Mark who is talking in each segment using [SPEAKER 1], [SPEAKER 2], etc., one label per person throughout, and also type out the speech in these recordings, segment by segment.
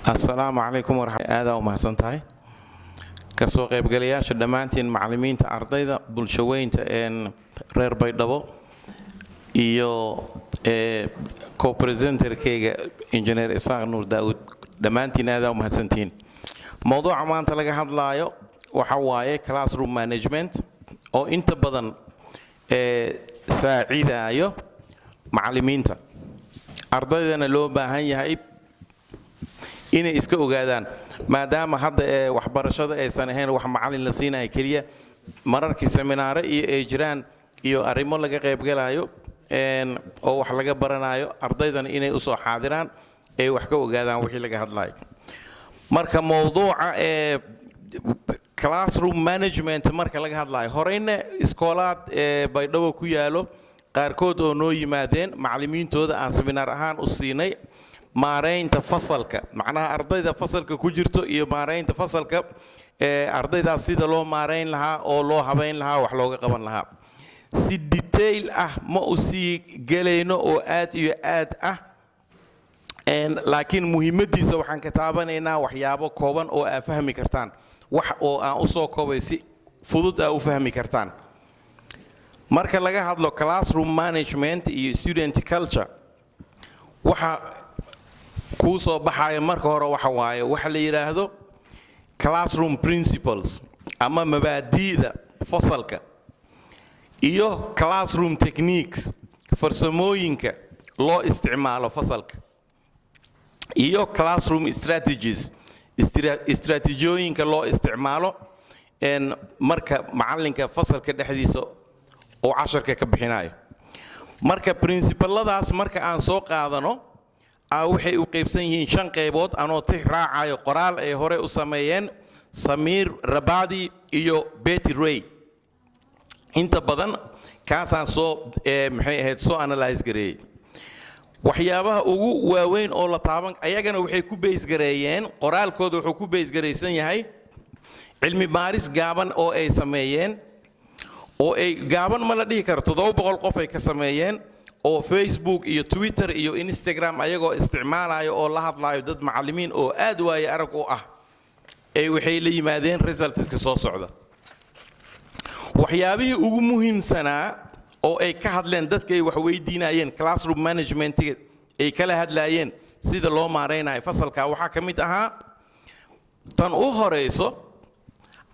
[SPEAKER 1] السلام عليكم ورحمة الله ومحسنتهاي kasoo qaybgalayaasha dhammaantiin macallimiinta ardayda bulshaweynta reer Baydhabo iyo co-presenterkayga engineer Isaaq Nuur Daawud dhammaantiin aad u mahadsantiin mowduuca maanta laga hadlaayo waxa waaye classroom management oo inta badan saacidayo macallimiinta ardaydana loo baahan yahay inay iska ogaadaan maadaama hadda waxbarashada aysan ahayn wax macallin la siinayo kaliya mararkii seminaare iyo ay jiraan iyo arrimo laga qayb galayo oo wax laga baranayo ardaydana inay u soo xaadiraan ay wax ka ogaadaan wixii laga hadlayo marka mowduuca classroom management marka laga hadlayo horeyna iskoolaad Baydhabo ku yaalo qaarkood oo noo yimaadeen macallimiintooda aan seminar ahaan u siinay maareynta fasalka macnaha ardayda fasalka ku jirto iyo maareynta fasalka ardayda sida loo maareyn lahaa oo loo habeyn lahaa wax looga qaban lahaa si detail ah ma u sii galayno oo aad iyo aad ah laakiin muhiimadiisa waxaan ka taabanaynaa waxyaabo kooban oo aad fahmi kartaan wax oo aan u soo koobay si fudud aad u fahmi kartaan marka laga hadlo classroom management iyo student culture waxa ku soo baxaya marka hore waxa waaye waxa la yiraahdo classroom principles ama mabaadi'da fasalka iyo classroom techniques farsamooyinka loo isticmaalo fasalka iyo classroom strategies istiraatiijooyinka loo isticmaalo marka macallinka fasalka dhexdiisa oo casharka ka bixinayo marka principaladaas marka aan soo qaadano waxay u qaybsan yihiin 5 qaybood anoo tix raacayo qoraal ay hore u sameeyeen Samir Rabadi iyo Betty Ray inta badan kaasaan soo maxay ahayd soo analyze gareeyay waxyaabaha ugu waaweyn oo la taaban ayagana waxay ku base gareeyeen qoraalkooda wuxuu ku base gareysan yahay cilmi baaris gaaban oo ay sameeyeen oo ay gaaban ma la dhihi karo 700 qof ay ka sameeyeen oo Facebook iyo Twitter iyo Instagram ayagoo isticmaalayo oo la hadlayo dad macallimiin oo aad waay arag u ah ay waxay la yimaadeen results ka soo socda waxyaabihii ugu muhiimsanaa oo ay ka hadleen dadka ay wax weydiinayeen classroom management ay kala hadlayeen sida loo maareynayo fasalka waxa ka mid ahaa tan u horeyso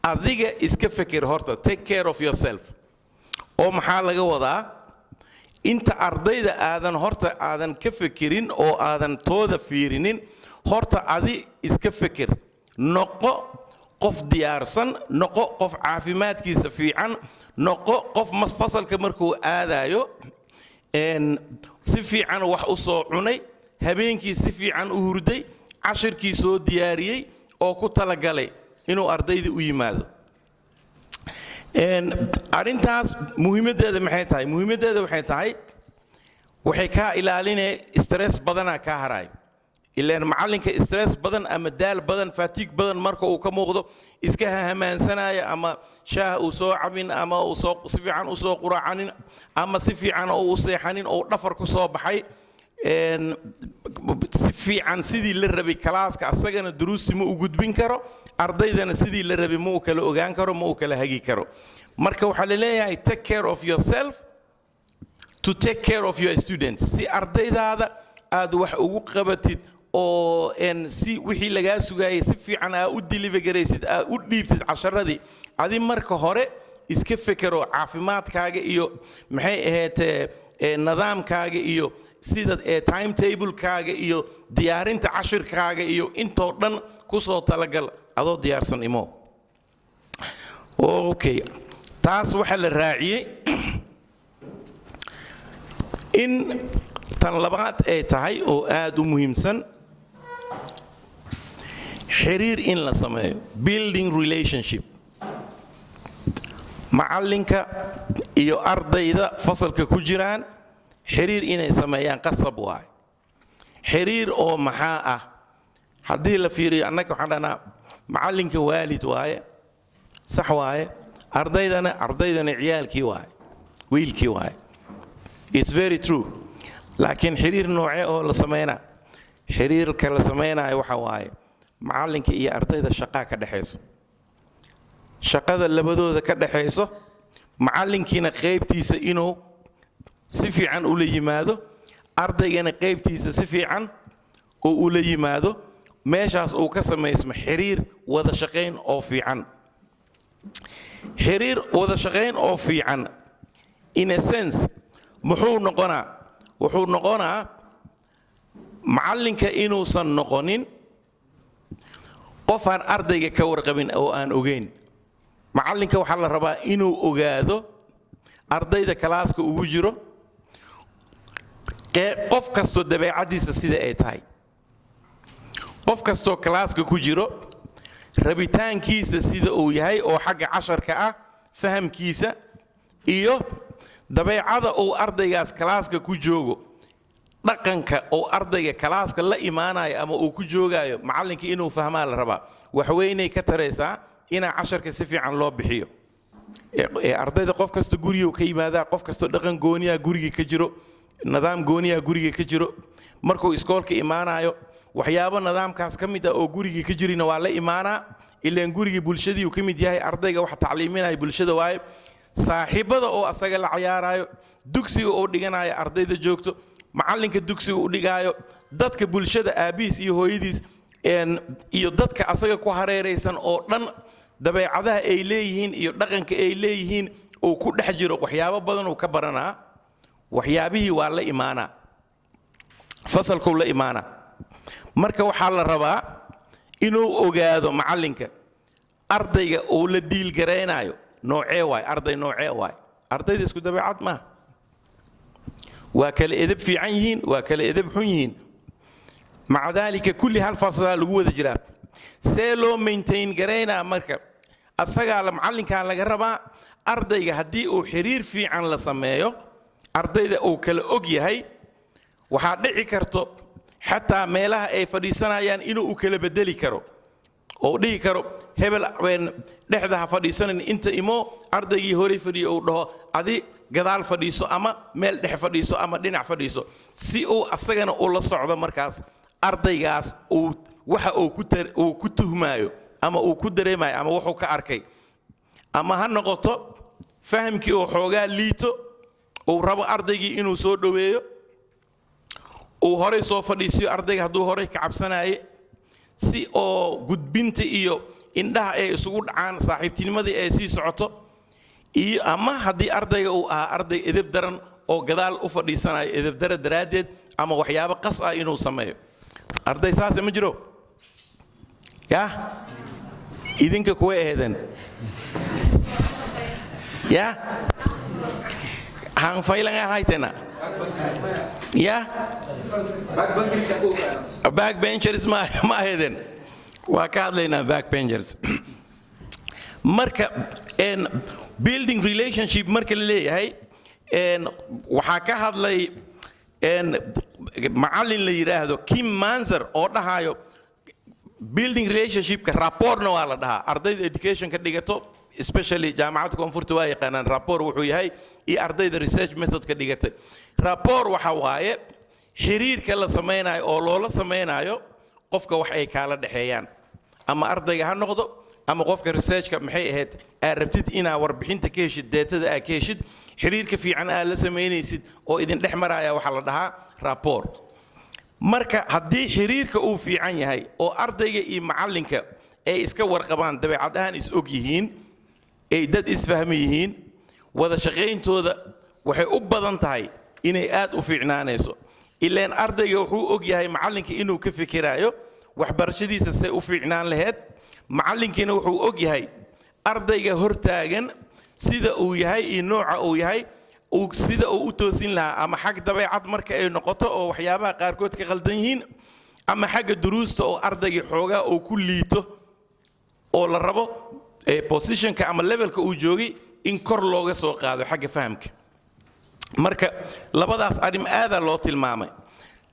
[SPEAKER 1] adiga iska fikir horta take care of yourself oo maxaa laga wadaa inta ardayda aadan ka fikirin oo aadan tooda fiirinin horta adi iska fikir noqo qof diyaarsan noqo qof caafimaadkiisa fiican noqo qof fasalka markuu aadayo si fiican wax u soo cunay habeenkii si fiican u hurday cashirkii soo diyaariyay oo ku tala galay inuu ardayda u yimaado arintaas muhiimadeeda maxay tahay muhiimadeeda waxay ka ilaalinay stress badan ka haray ilaan macallinka stress badan ama daal badan fatigue badan marka uu ka muuqdo iska hamaansanaaya ama shaah uu soo cabin ama uu soo si fiican u soo quraacanin ama si fiican u seexanin oo dhafar ku soo baxay si fiican sidii la rabay kalaaska asagana duruusi ma u gudbin karo ardaydana sidii la rabay ma u kala ogaan karo ma u kala hagi karo marka waxa la leeyahay take care of yourself to take care of your students si ardaydaada aad wax ugu qabatid oo si wixii laga sugayay si fiican aad u deliver gareysid aad u dhiibtid casharadii adi marka hore iska fikiro caafimaadkaaga iyo maxay ahayd nidaamkaaga iyo sida timetable kaaga iyo diyaarinta cashirkaaga iyo intoo dhan ku soo talagal adoo diyaarsan imo okay taas waxa la raaciyay in tan labaad ay tahay oo aad u muhiimsan xiriir in la sameeyo building relationship macallinka iyo ardayda fasalka ku jiraan xiriir inay sameeyaan qasab waay xiriir oo maxaa ah haddii la fiiriyo annaka waxaan dhahnaa macallinka waalid waaye sax waaye ardaydana ciyaalkii waaye wiilkii waaye it's very true laakiin xiriir noocee oo la sameeyna xiriirka la sameeynayo waxa waaye macallinka iyo ardayda shaqaa ka dhexayso shaqada labadooda ka dhexayso macallinkiina qaybtiisa inuu si fiican ula yimaado ardaygana qaybtiisa si fiican oo ula yimaado meeshaas uu ka samaysmo xiriir wada shaqayn oo fiican xiriir wada shaqayn oo fiican in a sense wuxuu noqonaa macallinka inuusan noqonin qof aan ardayga ka warqabin oo aan ogeyn macallinka waxaa la rabaa inuu ogaado ardayda kalaaska ugu jiro qof kastoo dabeecadiisa sida ay tahay qof kastoo kalaaska ku jiro rabitaankiisa sida uu yahay oo xagga casharka ah fahamkiisa iyo dabeecada uu ardaygaas kalaaska ku joogo dhaqanka oo ardayga kalaaska la imaanayo ama uu ku joogayo macallinka inuu fahmaa la rabaa waxweynay ka taraysaa inaa casharka si fiican loo bixiyo ardayda qof kasta guriga ka yimaadaa qof kastoo dhaqan gooniya guriga ka jiro nidaam gooniya guriga ka jiro markuu iskoolka imaanayo waxyaabo nidaamkaas ka mid ah oo guriga ka jirina waa la imaanaa ilaan guriga bulshadii uu ka mid yahay ardayga wax tacliiminaya bulshada waaye saaxiibada oo asaga la ciyaarayo dugsiga oo dhiganayo ardayda joogto macallinka dugsiga u dhigaayo dadka bulshada aabihiis iyo hooyadiis iyo dadka asaga ku hareeraysan oo dhan dabeecadaha ay leeyihiin iyo dhaqanka ay leeyihiin uu ku dhex jiro waxyaabo badan uu ka baranaa waxyaabihii waa la imaanaa fasalkuu la imaanaa marka waxaa la rabaa inuu ogaado macallinka ardayga uu la diilgaraynayo noocee waay arday noocee waay ardayda isku dabeecad maaha waa kala edeb fiican yihiin waa kala edeb xun yihiin maca daalika kulli hal fasalaa lagu wada jiraa see loo maintain garaynaa marka asagaa macallinkaa laga rabaa ardayga haddii uu xiriir fiican la sameeyo ardayda uu kala og yahay waxaa dhici karto xataa meelaha ay fadhiisanayaan inuu u kala bedeli karo oo dhihi karo hebel dhexda ha fadhiisanan inta imo ardaygii horey fadhiyo uu dhaho adi gadaal fadhiiso ama meel dhex fadhiiso ama dhinac fadhiiso si uu asagana ula socdo markaas ardaygaas waxa uu ku tuhmaayo ama uu ku dareemayo ama wuxuu ka arkay ama ha noqoto fahamkii oo xoogaa liito uu rabo ardaygii inuu soo dhoweeyo uu horey soo fadhiisiyo ardayga hadduu horey ka cabsanaaye si oo gudbinta iyo indhaha ay isugu dhacaan saaxiibtinimadii ay sii socoto iyo ama haddii ardayga uu ahaa arday edeb daran oo gadaal u fadhiisanayo edeb dara daraaddeed ama waxyaabo qas ah inuu sameeyo arday saase ma jiro yah idinka kuwa eedan yah hanfaylan haytena yah backbenchers ma aheeden waa ka hadlaynaa backbenchers marka building relationship marka la leeyahay waxaa ka hadlay macallin la yidhaahdo Kim Manzer oo dhahayo building relationshipka rapportna waa la dhahaa ardayda educationka dhigato especially jaamacadda koonfurta waa yaqaanaan rapport wuxuu yahay iyo ardayda research methodka dhigatay rapport waxa waaye xiriirka la samaynayo oo loola samaynayo qofka wax ay kala dhaxeeyaan ama ardayga ha noqdo ama qofka researchka maxay ahayd aad rabtid inaa warbixinta ka heshid deetada aad ka heshid xiriirka fiican aad la samaynaysid oo idin dhex maraya waxaa la dhahaa rapport marka haddii xiriirka uu fiican yahay oo ardayga iyo macallinka ay iska warqabaan dabeecad ahaan is og yihiin ay dad isfahmi yihiin wada shaqayntooda waxay u badan tahay inay aad u fiicnaanayso ilaan ardayga wuxuu og yahay macallinka inuu ka fikiraayo waxbarashadiisa say u fiicnaan lahayd macallinkiina wuxuu og yahay ardayga hortaagan sida uu yahay iyo nooca uu yahay sida uu u toosin lahaa ama xag dabeecad marka ay noqoto oo waxyaabaha qaarkood ka qaldan yihiin ama xagga duruusta oo ardayga xoogaa uu ku liito oo la rabo positionka ama levelka uu joogay in kor looga soo qaado xagga fahamka marka labadaas arrin aada loo tilmaamay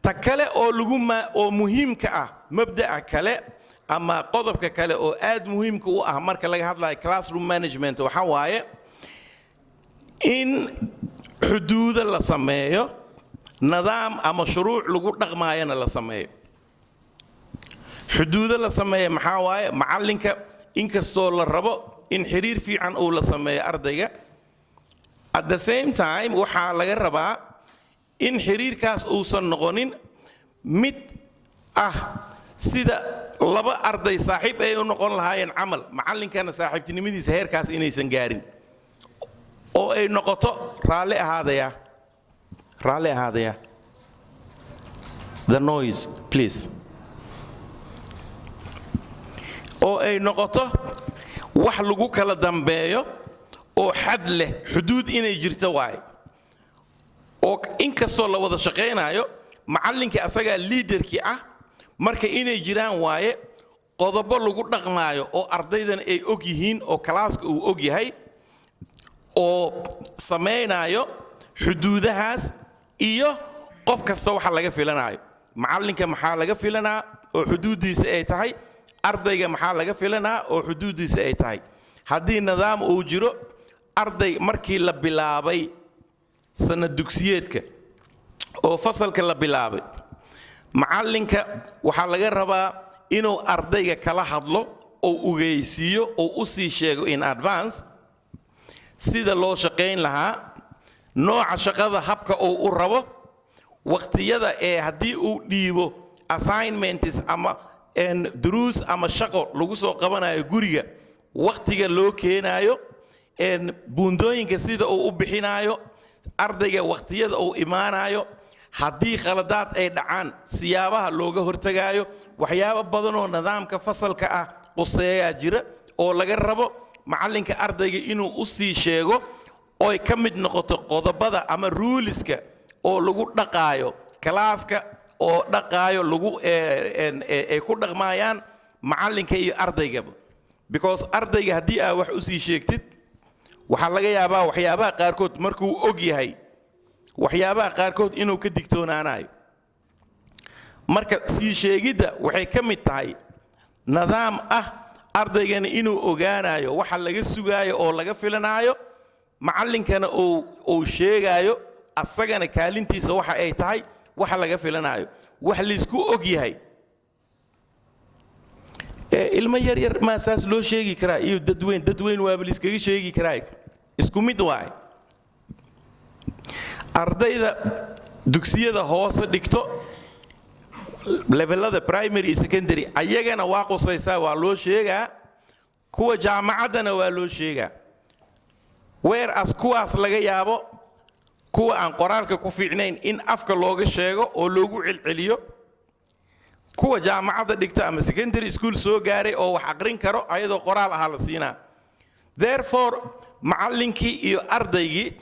[SPEAKER 1] ta kale oo muhiimka ah mabda'a kale ama qodobka kale oo aad muhiimka u ah marka laga hadlayo classroom management waxa waaye in xuduudo la sameeyo nidaam ama shuruuc lagu dhaqmaayana la sameeyo xuduudo la sameeyo maxaa waaye macallinka inkastoo la rabo in xiriir fiican uu la sameeyo ardayga at the same time waxaa laga rabaa in xiriirkaas uusan noqonin mid ah sida laba arday saaxiib ay u noqon lahaayeen camal macallinkana saaxiibtinimadiisa heerkaas inaysan gaarin oo ay noqoto raalli ahaadaya the noise please oo ay noqoto wax lagu kala dambeeyo oo xad leh xuduud inay jirto waay oo inkastoo la wada shaqaynayo macallinkii asagaa liidarkii ah marka inay jiraan waaye qodobo lagu dhaqmaayo oo ardaydan ay og yihiin oo kalaaska uu og yahay oo samaynayo xuduudahaas iyo qof kasta waxa laga filanayo macallinka maxaa laga filanaa oo xuduudiisa ay tahay ardayga maxaa laga filanaa oo xuduudiisa ay tahay haddii nidaam uu jiro arday markii la bilaabay sanad dugsiyeedka oo fasalka la bilaabay macallinka waxaa laga rabaa inuu ardayga kala hadlo oo ugeysiiyo oo u sii sheego in advance sida loo shaqayn lahaa nooca shaqada habka uu u rabo waqtiyada ee haddii uu dhiibo assignments ama duruus ama shaqo lagu soo qabanayo guriga waqtiga loo keenayo buundooyinka sida uu u bixinayo ardayga waqtiyada uu imaanayo haddii khaladaad ay dhacaan siyaabaha looga hortagaayo waxyaabo badanoo nidaamka fasalka ah quseeyaa jira oo laga rabo macallinka ardayga inuu u sii sheego ooy ka mid noqoto qodobada ama ruuliska oo lagu dhaqaayo kalaaska oo dhaqaayo ay ku dhaqmaayaan macallinka iyo ardaygaba because ardayga haddii aa wax u sii sheegtid waxaa laga yaabaa waxyaabaha qaarkood markuu og yahay waxyaabaha qaarkood inuu ka digtoonaanayo marka sii sheegidda waxay ka mid tahay nidaam ah ardaygana inuu ogaanayo waxa laga sugaayo oo laga filanaayo macallinkana uu sheegaayo asagana kaalintiisa waxa ay tahay waxa laga filanaayo wax laysku og yahay ilmo yaryar maa saas loo sheegi karaa iyo dadweyn waaba layskaga sheegi karaa isku mid waay ardayda dugsiyada hoose dhigto levelada primary iyo secondary ayagana waa qusaysaa waa loo sheegaa kuwa jaamacaddana waa loo sheegaa whereas kuwaas laga yaabo kuwa aan qoraalka ku fiicnayn in afka looga sheego oo loogu celceliyo kuwa jaamacadda dhigto ama secondary school soo gaaray oo wax aqrin karo ayadoo qoraal ahaa la siinaa therefore macallinkii iyo ardaygii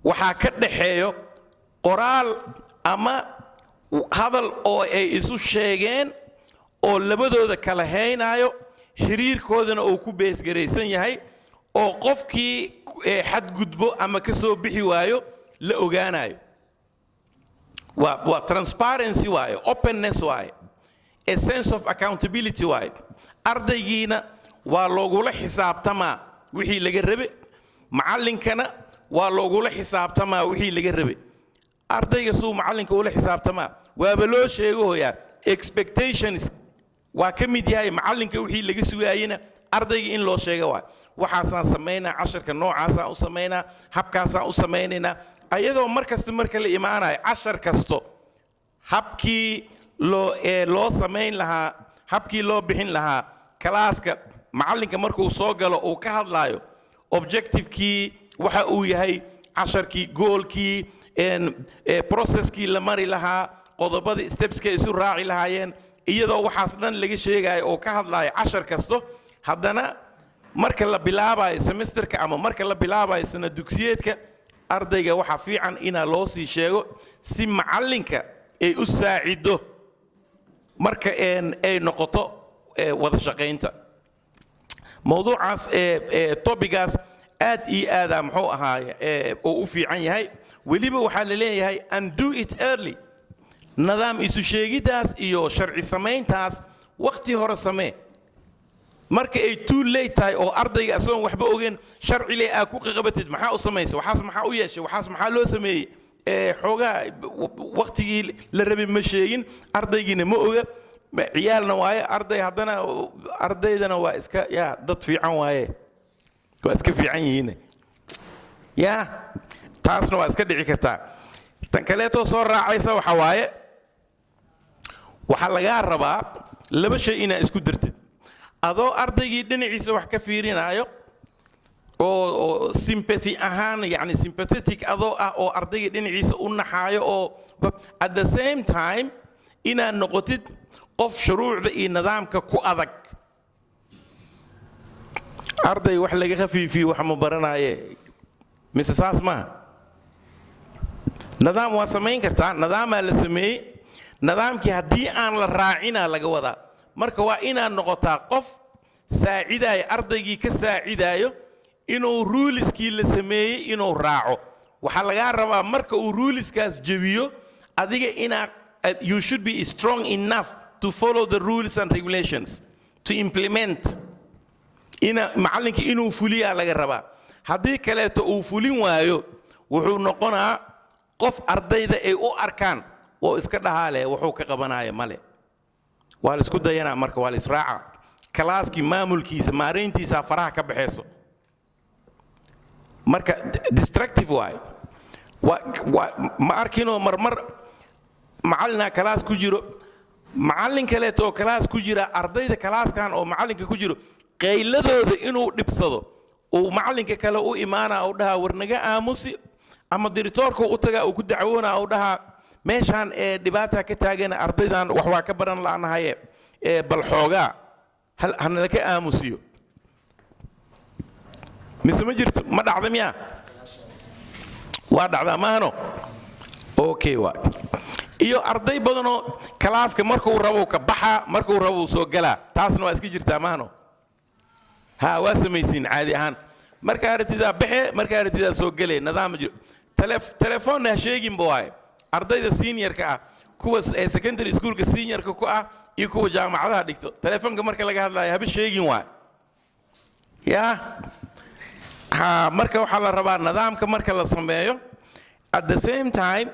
[SPEAKER 1] waxaa ka dhaxeeyo qoraal ama hadal oo ay isu sheegeen oo labadooda kala haynayo xiriirkoodana uu ku beesgaraysan yahay oo qofkii xadgudbo ama ka soo bixi waayo la ogaanayo waa transparency waaye openness waaye a sense of accountability waaye ardaygiina waa loogula xisaabtamaa wixii laga rabe macallinkana waa loogula xisaabtamaa wixii laga rabe ardayga suu macallinka ula xisaabtamaa waaba loo sheegahoyaa expectations waa ka mid yahay macallinka wixii laga sugaayena ardayga in loo sheega waay waxaasaan samaynaa casharka noocaasaan u samaynaa habkaasaan u samaynaynaa ayadoo markasta marka la imaanayo cashar kasto habkii loo samayn lahaa habkii loo bixin lahaa kalaaska macallinka markuu soo galo uu ka hadlaayo objectivekii waxa uu yahay casharkii goolkii processkii la mari lahaa qodobadii stepska isu raaci lahaayeen iyadoo waxaas dhan laga sheegayo oo ka hadlaayo cashar kasto haddana marka la bilaabayo semesterka ama marka la bilaabayo sanad dugsiyeedka ardayga waxaa fiican inaa loo sii sheego si macallinka ay u saacido marka ay noqoto wada shaqaynta mawduucaas topigaas aad iyo aadaa muxuu ahaaye oo u fiican yahay weliba waxaa la leeyahay and do it early nidaam isu sheegiddaas iyo sharci samayntaas waqti hore samee marka ay too late tahay oo ardayga asagoon waxba ogeen sharcile aa ku qaqabatid maxaa u samaysa waxaas maxaa u yeeshay waxaas maxaa loo sameeyey xoogaa waqtigii la rabay ma sheegin ardaygiina ma oga ciyaalna waaye arday haddana ardaydana waa iska yaa dad fiican waaye waa iska fiican yihiin yaa taasna waa iska dhici kartaa tan kaleeto soo raacaysa waxa waaye waxaa lagaa rabaa laba shay inaad isku dartid adoo ardaygii dhinaciisa wax ka fiirinaayo oo sympathy ahaan yani sympathetic adoo ah oo ardaygii dhinaciisa u naxaayo oo at the same time inaad noqotid qof shuruucda iyo nidaamka ku adag arday wax laga khafiifiyo wax ma baranaaye mise saas maaha nidaam waa samayn kartaa nidaamaa la sameeyey nidaamkii haddii aan la raacinaa laga wadaa marka waa inaad noqotaa qof saacidaayo ardaygii ka saacidaayo inuu ruuliskii la sameeyey inuu raaco waxaa lagaa rabaa marka uu ruuliskaas jebiyo adiga inaad you should be strong enough to follow the rules and regulations to implement macallinka inuu fuliyaa laga rabaa haddii kaleeto uu fulin waayo wuxuu noqonaa qof ardayda ay u arkaan oo iska dhahaale wuxuu ka qabanaya male waa la isku dayanaa marka waa la israaca kalaaskii maamulkiisa maareyntiisa faraha ka baxayso marka destructive waay ma arkinoo marmar macallinaa kalaas ku jiro macallin kaleeto oo kalaas ku jira ardayda kalaaskan oo macallinka ku jiro qayladooda inuu dhibsado uu macallinka kale u imaanaa u dhahaa warnaga aamusi ama diritoorka u tagaa uu ku dacwoonaa u dhahaa meeshaan ee dhibaata ka taagan ardaydan wax waa ka baran la'anahaye bal xoogaa hana laka aamusiyo mise ma jirto ma dhacda miyaa waa dhacdaa maahano okay waa iyo arday badanoo kalaaska markuu rabo ka baxaa markuu rabo soo galaa taasna waa iska jirtaa maahano ها واسميسين عادي هان مركا رتيدا بحي مركا رتيدا سو غلي نظام جiro تليفون هشيغين بواي ardayda senior ka kuwa secondary school ka senior ka ku ah iyo kuwa jaamacadaha dhigto telefoonka marka laga hadlayo haba sheegin waay marka waxaa la rabaa nidaamka marka la sameeyo at the same time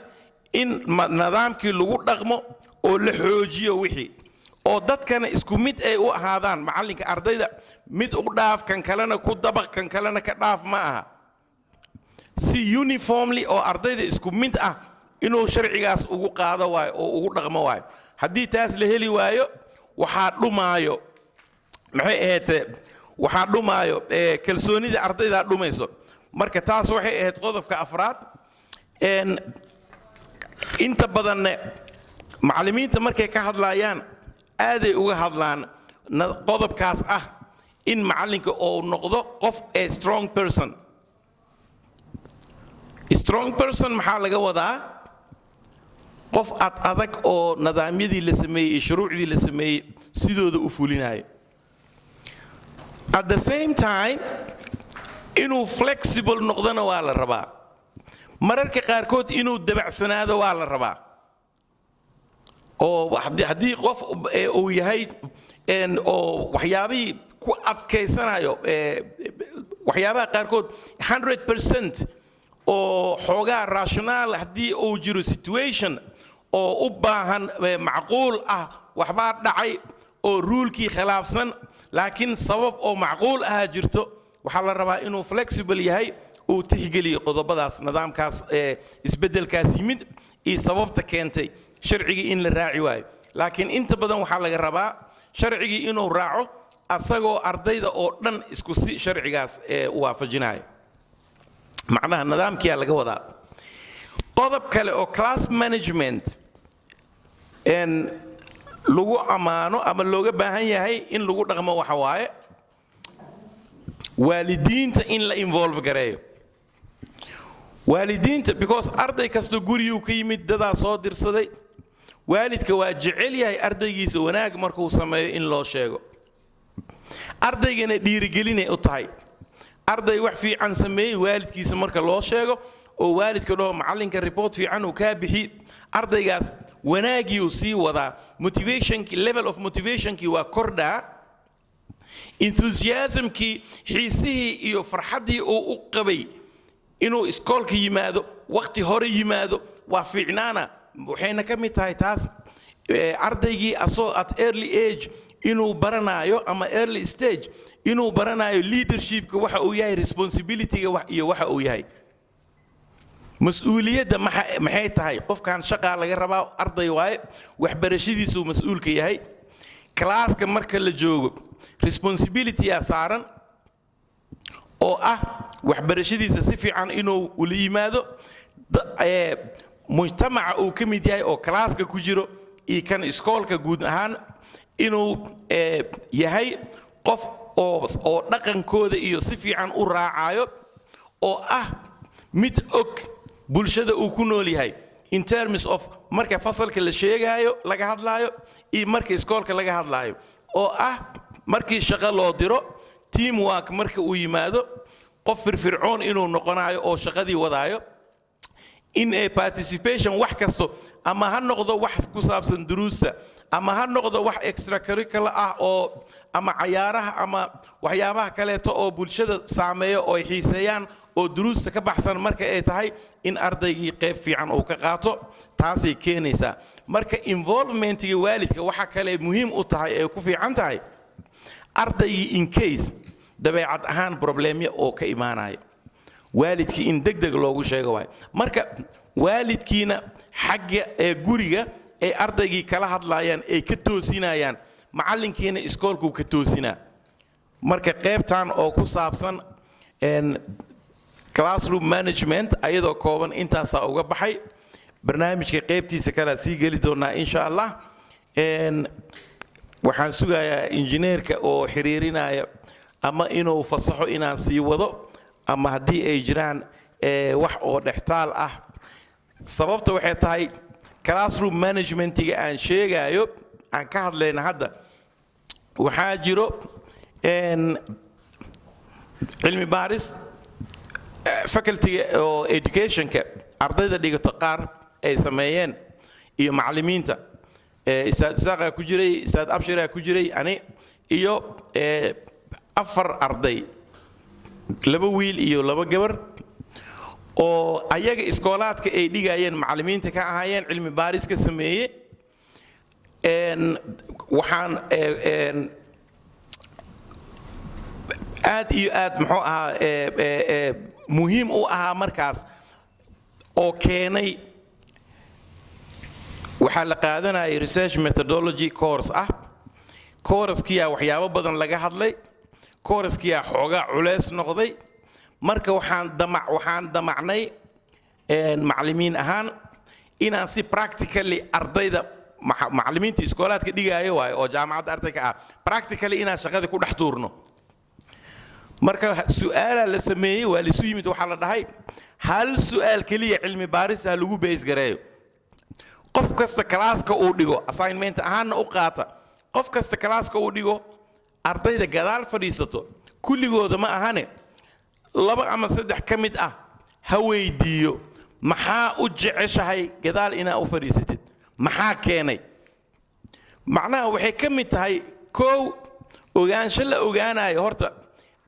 [SPEAKER 1] in nidaamkii lagu dhaqmo oo la xoojiyo wixii oo dadkana isku mid ay u ahaadaan macallinka ardayda mid u dhaaf kan kalena ku dabaq kan kalena ka dhaaf ma aha si uniformly oo ardayda isku mid ah inuu sharcigaas ugu qaado waayo oo ugu dhaqmo waayo haddii taas la heli waayo waxaa dhumaayo maxay ahayd waxaa dhumaayo kalsoonida ardayda dhumayso marka taas waxay ahayd qodobka afraad inta badan macallimiinta markay ka hadlayaan aaday uga hadlaan qodobkaas ah in macallinka uu noqdo qof a strong person maxaa laga wadaa qof adag oo nidaamyadii la sameeyey iyo shuruucdii la sameeyey sidooda u fulinayo at the same time inuu flexible noqdona waa la rabaa mararka qaarkood inuu dabacsanaado waa la rabaa oo haddii qof uu yahay oo waxyaabihii ku adkaysanayo waxyaabaha qaarkood 100% oo xoogaa rational haddii uu jiro situation oo u baahan macquul ah waxbaa dhacay oo ruulkii khilaafsan laakiin sabab oo macquul ah jirto waxaa la rabaa inuu flexible yahay uu tixgeliyo qodobadaas nidaamkaas isbeddelkaas yimid iyo sababta keentay sharcigii in la raaci waayo laakiin inta badan waxaa laga rabaa sharcigii inuu raaco asagoo ardayda oo dhan isku si sharcigaas u waafajinayo macnaha nidaamkiyaa laga wadaa qodob kale oo class management lagu ammaano ama looga baahan yahay in lagu dhaqmo waxa waaye waalidiinta in la involve gareeyo waalidiinta because arday kasta guriyuu ka yimid dadaa soo dirsaday waalidka waa jecel yahay ardaygiisa wanaag markuu sameeyo in loo sheego ardaygana dhiirigelinay u tahay arday wax fiican sameeyey waalidkiisa marka loo sheego oo waalidka dhaho macallinka report fiican uu kaa bixi ardaygaas wanaagii uu sii wadaa motivationkii level of motivationkii waa kordhaa enthusiasmkii xiisihii iyo farxaddii uu u qabay inuu iskoolka yimaado waqti hore yimaado waa fiicnaana waxayna ka mid tahay taas ardaygii asoo at early age inuu baranayo ama early stage inuu baranayo leadershipka waxa uu yahay responsibilityga iyo waxa uu yahay mas'uuliyadda maxay tahay qofkan shaqaa laga rabaa arday waaye waxbarashadiisu mas'uulka yahay classka marka la joogo responsibility saaran oo ah waxbarashadiisa si fiican inuu u yimaado mujtamaca uu ka mid yahay oo classka ku jiro iyo kan iskoolka guud ahaan inuu yahay qof oo dhaqankooda iyo si fiican u raacayo oo ah mid og bulshada uu ku nool yahay in terms of marka fasalka la sheegayo laga hadlaayo iyo marka iskoolka laga hadlaayo oo ah markii shaqo loo diro teamwork marka uu yimaado qof firfircoon inuu noqonayo oo shaqadii wadaayo in a participation wax kasto ama ha noqdo wax ku saabsan duruusta ama ha noqdo wax extracurricular ah oo ama cayaaraha ama waxyaabaha kaleeto oo bulshada saameeyo oo ay xiiseeyaan oo duruusta ka baxsan marka ay tahay in ardaygii qayb fiican uu ka qaato taasay keenaysaa marka involvementiga waalidka waxa kale muhiim u tahay ee ku fiican tahay ardaygii in case dabeecad ahaan problemyo oo ka imaanayo waalidkii in degdeg loogu sheego waayo marka waalidkiina xagga ee guriga ay ardaygii kala hadlayaan ay ka toosinayaan macallinkiina iskoolku ka toosinaa marka qaybtan oo ku saabsan classroom management ayadoo kooban intaasaa uga baxay barnaamijka qaybtiisa kale sii geli doonaa insha Allah waxaan sugayaa injineerka oo xiriirinaya ama inuu fasaxo inaan sii wado ama haddii ay jiraan wax oo dhextaal ah sababta waxay tahay classroom managementiga aan sheegayo aan ka hadlayna hadda waxaa jiro cilmi baaris faculty oo educationka ardayda dhigato qaar ay sameeyeen iyo macallimiinta Ustaad Isaaqa ku jiray Ustaad Abshira ku jiray ani iyo 4 arday 2 wiil iyo 2 gabar oo ayaga iskoolaadka ay dhigayeen macallimiinta ka ahaayeen cilmi baaris ka sameeyay waxaan aad iyo aad muxuu ahaa muhiim u ahaa markaas oo keenay waxaa la qaadanayay research methodology course ah course-kiyaa waxyaabo badan laga hadlay course-kiyaa xoogaa culeys noqday marka waxaan damacnay macallimiin ahaan inaan si practically ardayda macallimiinta iskoolaadka dhigaayo waayo oo jaamacadda ardayga ah practically inaan shaqada ku dhex tuurno marka su'aala la sameeyay waa la isu yimid waxaa la dhahay hal su'aal kaliya cilmi baaris ah lagu base gareeyo qof kasta classka uu dhigo assignment ahaanna u qaata qof kasta classka uu dhigo ardayda gadaal fadhiisato kulligooda ma ahane 2 ama 3 ka mid ah ha weydiiyo maxaa u jeceshahay gadaal inaa u fadhiisatid maxaa keenay macnaha waxay ka mid tahay koow ogaansho la ogaanayo horta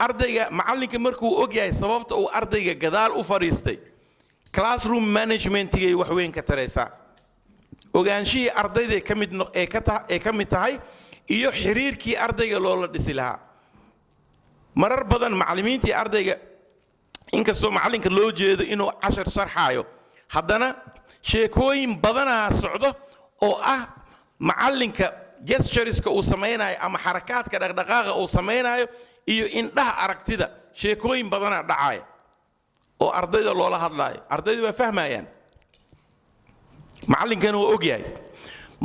[SPEAKER 1] ardayga macallinka markuu og yahay sababta uu ardayga gadaal u fadhiistay classroom managementigay wax weyn ka taraysaa ogaanshihii ardayda ka mid tahay iyo xiriirkii ardayga loola dhisi lahaa marar badan macallimiintii ardayga inkastoo macallinka loo jeedo inuu cashar sharxaayo haddana sheekooyin badanaa socdo oo ah macallinka gestureska uu samaynayo ama xarakaadka dhaqdhaqaaqa uu samaynayo iyo indhaha aragtida sheekooyin badanaa dhacaya oo ardayda loola hadlaayo ardaydu waa fahmayaan macallinkana waa og yahay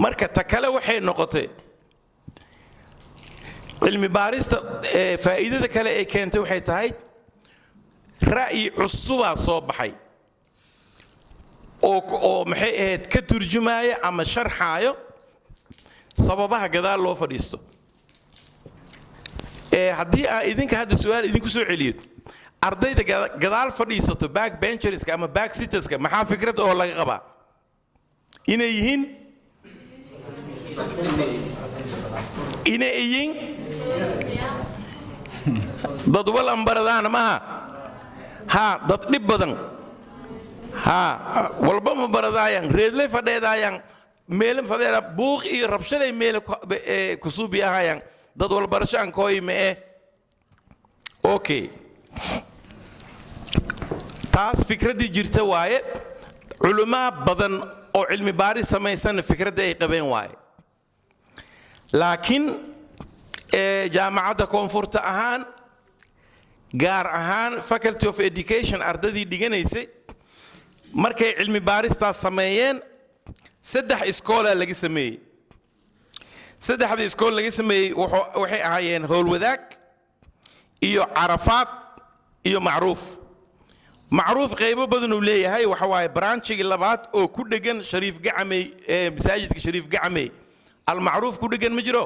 [SPEAKER 1] marka ta kale waxay noqotay cilmi baarista faa'iidada kale ee keentay waxay tahay ra'yi cusubaa soo baxay oo maxay ahayd ka turjumaya ama sharxaayo sababaha gadaal loo fadhiisto haddii aan idinka hadda su'aal idinku soo celiyo ardayda gadaal fadhiisato back bencherska ama back sitterska maxaa fikrad oo laga qabaa inay yihiin dad walan baradaan maaha ها dad dhib badan ها walba ma baradayaan reedlay fadheedayaan meelan fadeera buuq iyo rabshalay meel ku suubiyahayaan dad walbarashaan kooyime okay taas fikradii jirta waaye culumaa badan oo cilmi baaris samaysan fikradda ay qabeen waaye laakiin jaamacadda koonfurta ahaan gaar ahaan faculty of education ardadii dhiganaysay markay cilmi baaristaas sameeyeen 3 iskoola laga sameeyey 3 iskool laga sameeyey waxay ahaayeen howlwadaag iyo carafaad iyo macruuf qaybo badan uu leeyahay waxa waaye branchigi labaad oo ku dhagan shariif gacamey masaajidka shariif gacamey al-macruuf ku dhagan ma jiro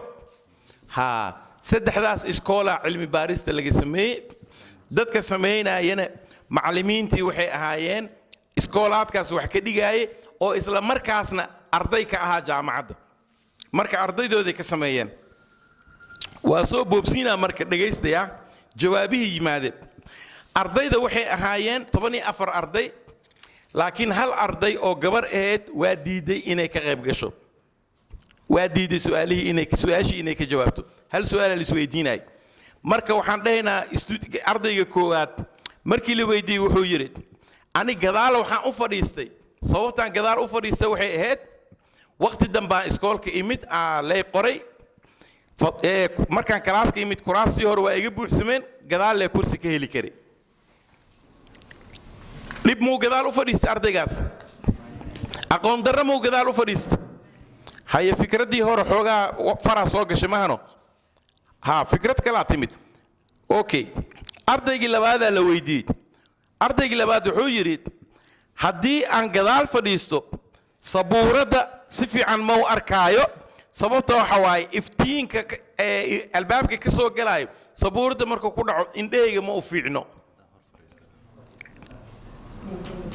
[SPEAKER 1] ha 3 iskoola cilmi baarista laga sameeyey dadka sameynayana macallimiintii waxay ahaayeen iskoolaadkaas wax ka dhigaaye oo isla markaasna arday ka ahaa jaamacadda marka ardaydooday ka sameeyeen waa soo boobsiinaa marka dhagaystaya jawaabihii yimaadeen ardayda waxay ahaayeen 14 arday laakiin hal arday oo gabar ahayd waa diiday inay ka qayb gasho waa diiday su'aashii inay ka jawaabto hal su'aal la isweydiinay marka waxaan dhahaynaa ardayga koowaad markii la weydiiyey wuxuu yiri ani gadaal waxaan u fadhiistay sababtaan gadaal u fadhiistay waxay ahayd waqti dambaa iskoolka imid lay qoray markaan kalaaska imid kuraastii hore waa iga buuxsameen gadaal lee kursi ka heli kari dhib muu gadaal u fadhiistay ardaygaas aqoon darro muu gadaal u fadhiistay haye fikraddii hore xoogaa faraa soo gashay mahano ha fikrad kalaa timid okay ardaygii labaadaa la weydiiyey ardaygii labaad wuxuu yidhi haddii aan gadaal fadhiisto sabuuradda si fiican ma u arkaayo sababta waxa waaye iftiinka albaabka ka soo galaayo sabuuradda markuu ku dhaco indhahayga ma u fiicno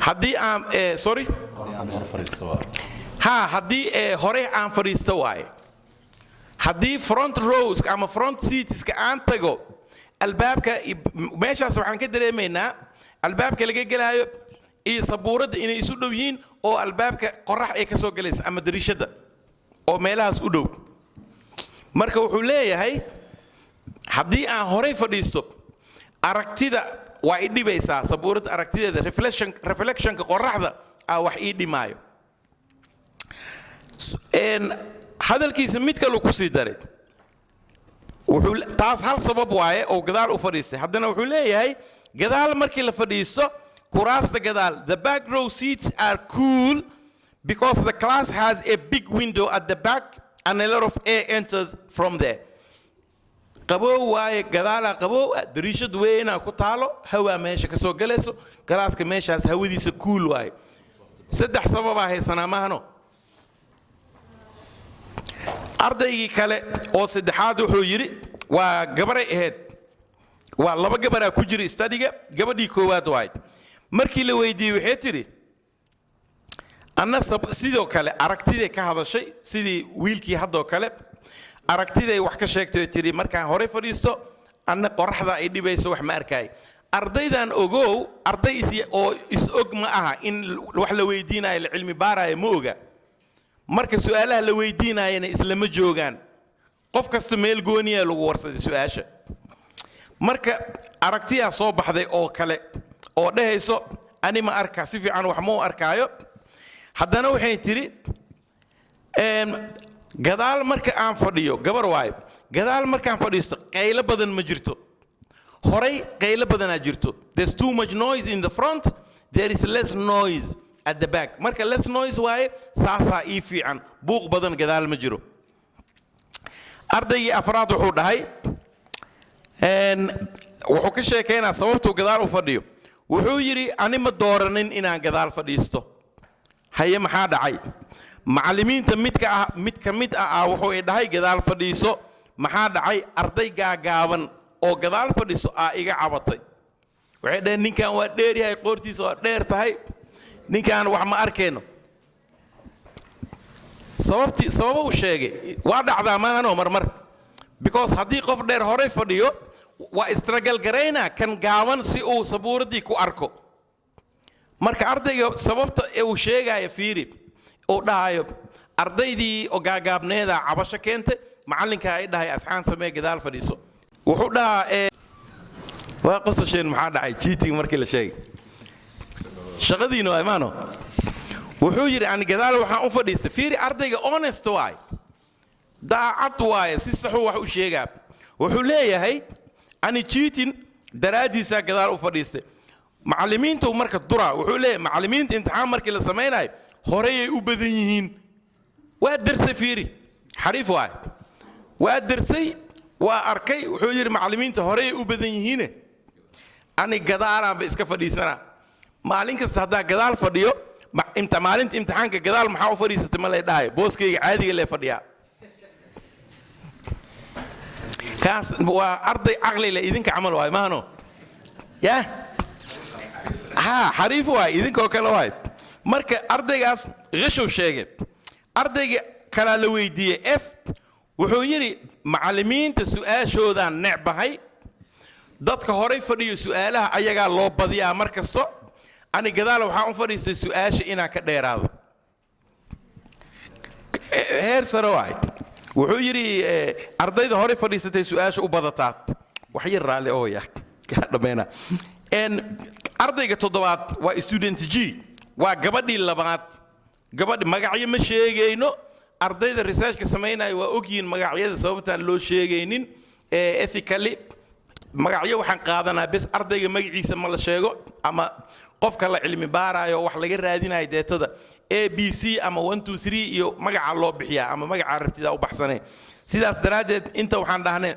[SPEAKER 1] haddii aan sorry ha haddii hore aan fadhiisto waaye haddii front rows ama front seatska aan tago albaabka meeshaas waxaan ka dareemaynaa albaabka laga galaayo iyo sabuuradda inay isu dhow yihiin oo albaabka qorax ay ka soo galaysa ama dariishada oo meelahaas u dhow marka wuxuu leeyahay haddii aan horey fadhiisto aragtida waa i dhibaysaa sabuuradda aragtideeda reflectionka qoraxda wax ii dhimaayo hadalkiisa mid kale ku sii daray taas hal sabab waaye oo gadaal u fadhiistay haddana wuxuu leeyahay gadaal markii la fadhiisto kuraasta gadaal the back row seats are cool because the class has a big window at the back and a lot of air enters from there qabow waaye gadaala qabow dariishad weynaa ku taalo hawaa meesha ka soo galayso galaaska meeshaas hawadiisa cool waaye 3 sababaa haysanaa mahano ardaygii kale oo saddexaad wuxuu yidhi waa gabaray ahayd waa 2 gabaraa ku jira studiga gabadhii koowaad waayd markii la weydiiyey waxay tidhi anna sidoo kale aragtiday ka hadashay sidii wiilkii haddoo kale aragtiday wax ka sheegtay tidhi markaan horey fadhiisto anna qoraxda ay dhibayso wax ma arkaay ardaydan ogow arday oo is-og ma aha in wax la weydiinayo la cilmi baaraayo ma oga marka su'aalaha la weydiinayana islama joogaan qof kasta meel gooniya lagu warsaday su'aasha marka aragtiyaa soo baxday oo kale oo dhahayso ani ma arkaa si fiican wax ma u arkaayo haddana waxay tidhi gadaal marka aan fadhiyo gabar waayo gadaal markaan fadhiisto qaylo badan ma jirto horey qaylo badanaa jirto there's too much noise in the front there is less noise at the back marka less noise waaye saasaa ii fiican buuq badan gadaal ma jiro ardaygii afraad wuxuu dhahay wuxuu ka sheekaynaa sababtuu gadaal u fadhiyo wuxuu yidhi ani ma dooranin inaan gadaal fadhiisto haye maxaa dhacay macallimiinta mid ka mid ah wuxuu i dhahay gadaal fadhiiso maxaa dhacay arday gaagaaban oo gadaal fadhiiso iga cabatay waxay dhaheen ninkan waa dheer yahay qoortiisa waa dheer tahay ninkan wax ma arkayno sababa uu sheegay waa dhacdaa maahano marmar because haddii qof dheer horey fadhiyo waa istragal garaynaa kan gaaban si uu sabuuraddii ku arko marka ardayga sababta uu sheegaayo fiiri uu dhahayo ardaydii oo gaagaabneeda cabasho keentay macallinka ay dhahay asxaan samee gadaal fadhiiso wuxuu dhahaa waa qosasheen maxaa dhacay cheating markii la sheegay shaqadiina imaano wuxuu yiri aan gadaal waxaan u fadhiistay fiiri ardayga honest waay daacad waay si sax wax u sheegaa wuxuu leeyahay ani cheating daraadiisa gadaal u fadhiistay macallimiintu marka dura wuxuu leeyahay macallimiinta imtixaan markii la sameeyay horey ay u badan yihiin waa darsay fiiri xariif waay waa darsay waa arkay wuxuu yiri macallimiinta horey ay u badan yihiin ani gadaalaan ba iska fadhiisana maalin kasta hadaa gadaal fadhiyo maalinta imtixaanka gadaal maxaa u fadhiisatay ma lay dhahay booskayga caadiga lee fadhiyaa kaas waa arday caqli leh idinka camal waay maahno ya xariif waay idinkoo kale waay marka ardaygaas qishow sheegay ardayga kala la weydiiyey f wuxuu yiri macallimiinta su'aashoodan necbahay dadka horey fadhiyo su'aalaha ayaga loo badiyaa markasto ani gadaal waxaan u fadhiistay su'aasha inaan ka dheeraado heer sare waay wuxuu yiri ardayda horey fadhiisatay su'aasha u badataa wax yar raali oo yaa ka dhameena ardayga toddobaad waa student G waa gabadhii labaad gabadh magacyo ma sheegayno ardayda researchka sameynay waa ogyiin magacyada sababtaan loo sheegaynin ethically magacyo waxaan qaadanaa bas ardayga magaciisa ma la sheego ama qofka la cilmi baarayo wax laga raadinayo deetada ABC ama 1 2 3 iyo magaca loo bixiyaa ama magaca rabtida u baxsanay sidaas daraadeed inta waxaan dhahnay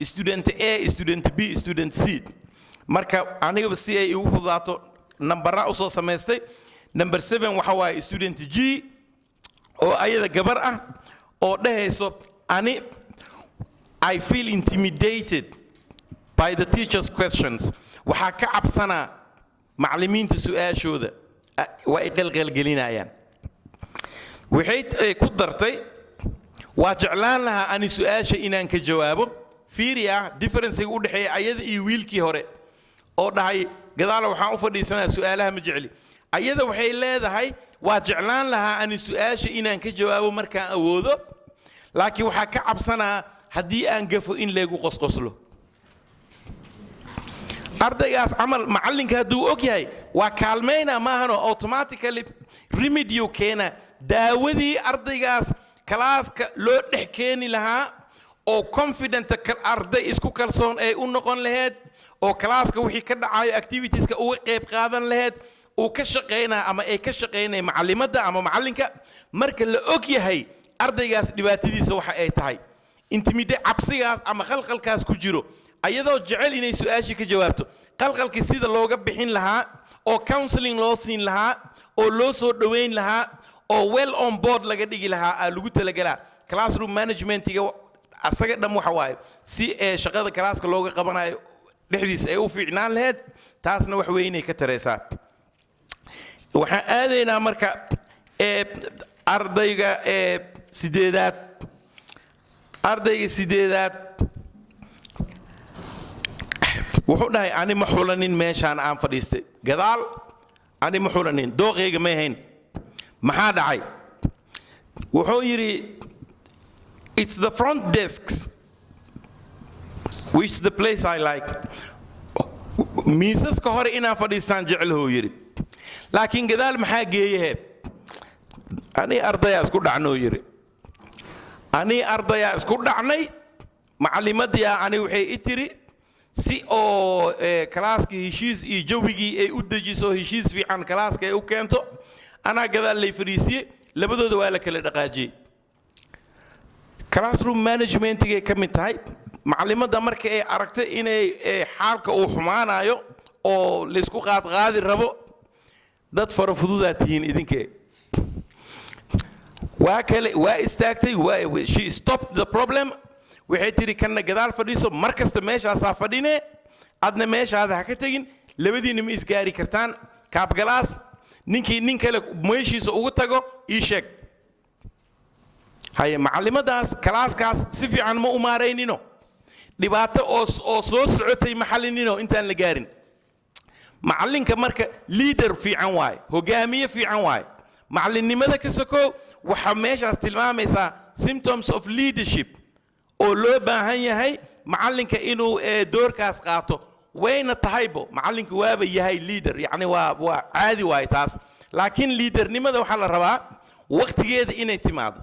[SPEAKER 1] student A student B student C marka aniga si ay ugu fududaato number u soo sameystay number 7 waxa waay student G oo ayada gabar ah oo dhahayso ani I feel intimidated by the teacher's questions waxa ka cabsana macallimiinta su'aashooda way qalqalgelinayaan waxay ku dartay waa jeclaan lahaa ani su'aasha inaan ka jawaabo fiiriya difference u dhaxeeya ayada iyo wiilkii hore oo dhahay gadaal waxaan u fadhiisanaa su'aalaha ma jecli ayada waxay leedahay waa jeclaan lahaa ani su'aasha inaan ka jawaabo markaan awoodo laakiin waxa ka cabsanaa haddii aan gafo in leegu qosqoslo ardaygaas amal macallinka hadduu og yahay waa kaalmayna maahano automatically remedy keena daawadii ardaygaas kalaaska loo dhex keeni lahaa oo confident arday isku kalsoon ay u noqon lahayd oo kalaaska wixii ka dhacayo activitieska uga qayb qaadan lahayd uu ka shaqeynaa ama ay ka shaqeynay macallimada ama macallinka marka la og yahay ardaygaas dhibaatadiisa waxa ay tahay intimidate cabsigaas ama khalkhalkaas ku jiro ayadoo jecel inay su'aashi ka jawaabto qalqalkii sida looga bixin lahaa oo counseling loo siin lahaa oo loo soo dhaweyn lahaa oo well on board laga dhigi lahaa lagu talagalaa classroom managementiga asaga dham waxa waaye si shaqada kalaaska looga qabanayo dhexdiis ay u fiicnaan lahayd taasna wax weyn ay ka taraysaa waxaan aadaynaa marka ardayga sideedaad wuxuu dhahay ani ma xulanin meeshaan aan fadhiistay gadaal ani ma xulanin dooqeyga ma ahayn maxaa dhacay wuxuu yiri it's the front desks which is the place I like miisaska hore inaan fadhiistaan jecel hoo yiri laakiin gadaal maxaa geeyay ani ardaya isku dhacnoo yiri ani ardaya isku dhacnay macallimadii ani waxay i tiri si oo kalaaska heshiis iyo jawigii ay u dejiso heshiis fiican kalaaska ay u keento ana gadaal lay fariisiyay labadooda waa la kala dhaqaajiyay classroom management ay ka mid tahay macallimada marka ay aragtay inay xaalka uu xumaanayo oo la isku qaadi rabo dad fara fududaa tihiin idinkee waa istaagtay she stopped the problem waxay tiri kana gadaal fadhiiso markasta meeshaasaa fadhine adna meeshaada ha ka tagin labadiina ma isgaari kartaan kaabgalaas ninkii nin kale meeshiisa ugu tago ii sheeg haye macallimadaas kalaaskaas si fiican ma u maareynino dhibaato oo soo socotay maxallinino intaan la gaarin macallinka marka leader fiican waay hogaamiye fiican waay macallinnimada ka sokow waxa meeshaas tilmaamaysaa symptoms of leadership oo loo baahan yahay macallinka inuu doorkaas qaato wayna tahaybo macallinka waaba yahay leader yacni waa caadi waay taas laakiin leadernimada waxaa la rabaa waqtigeeda inay timaado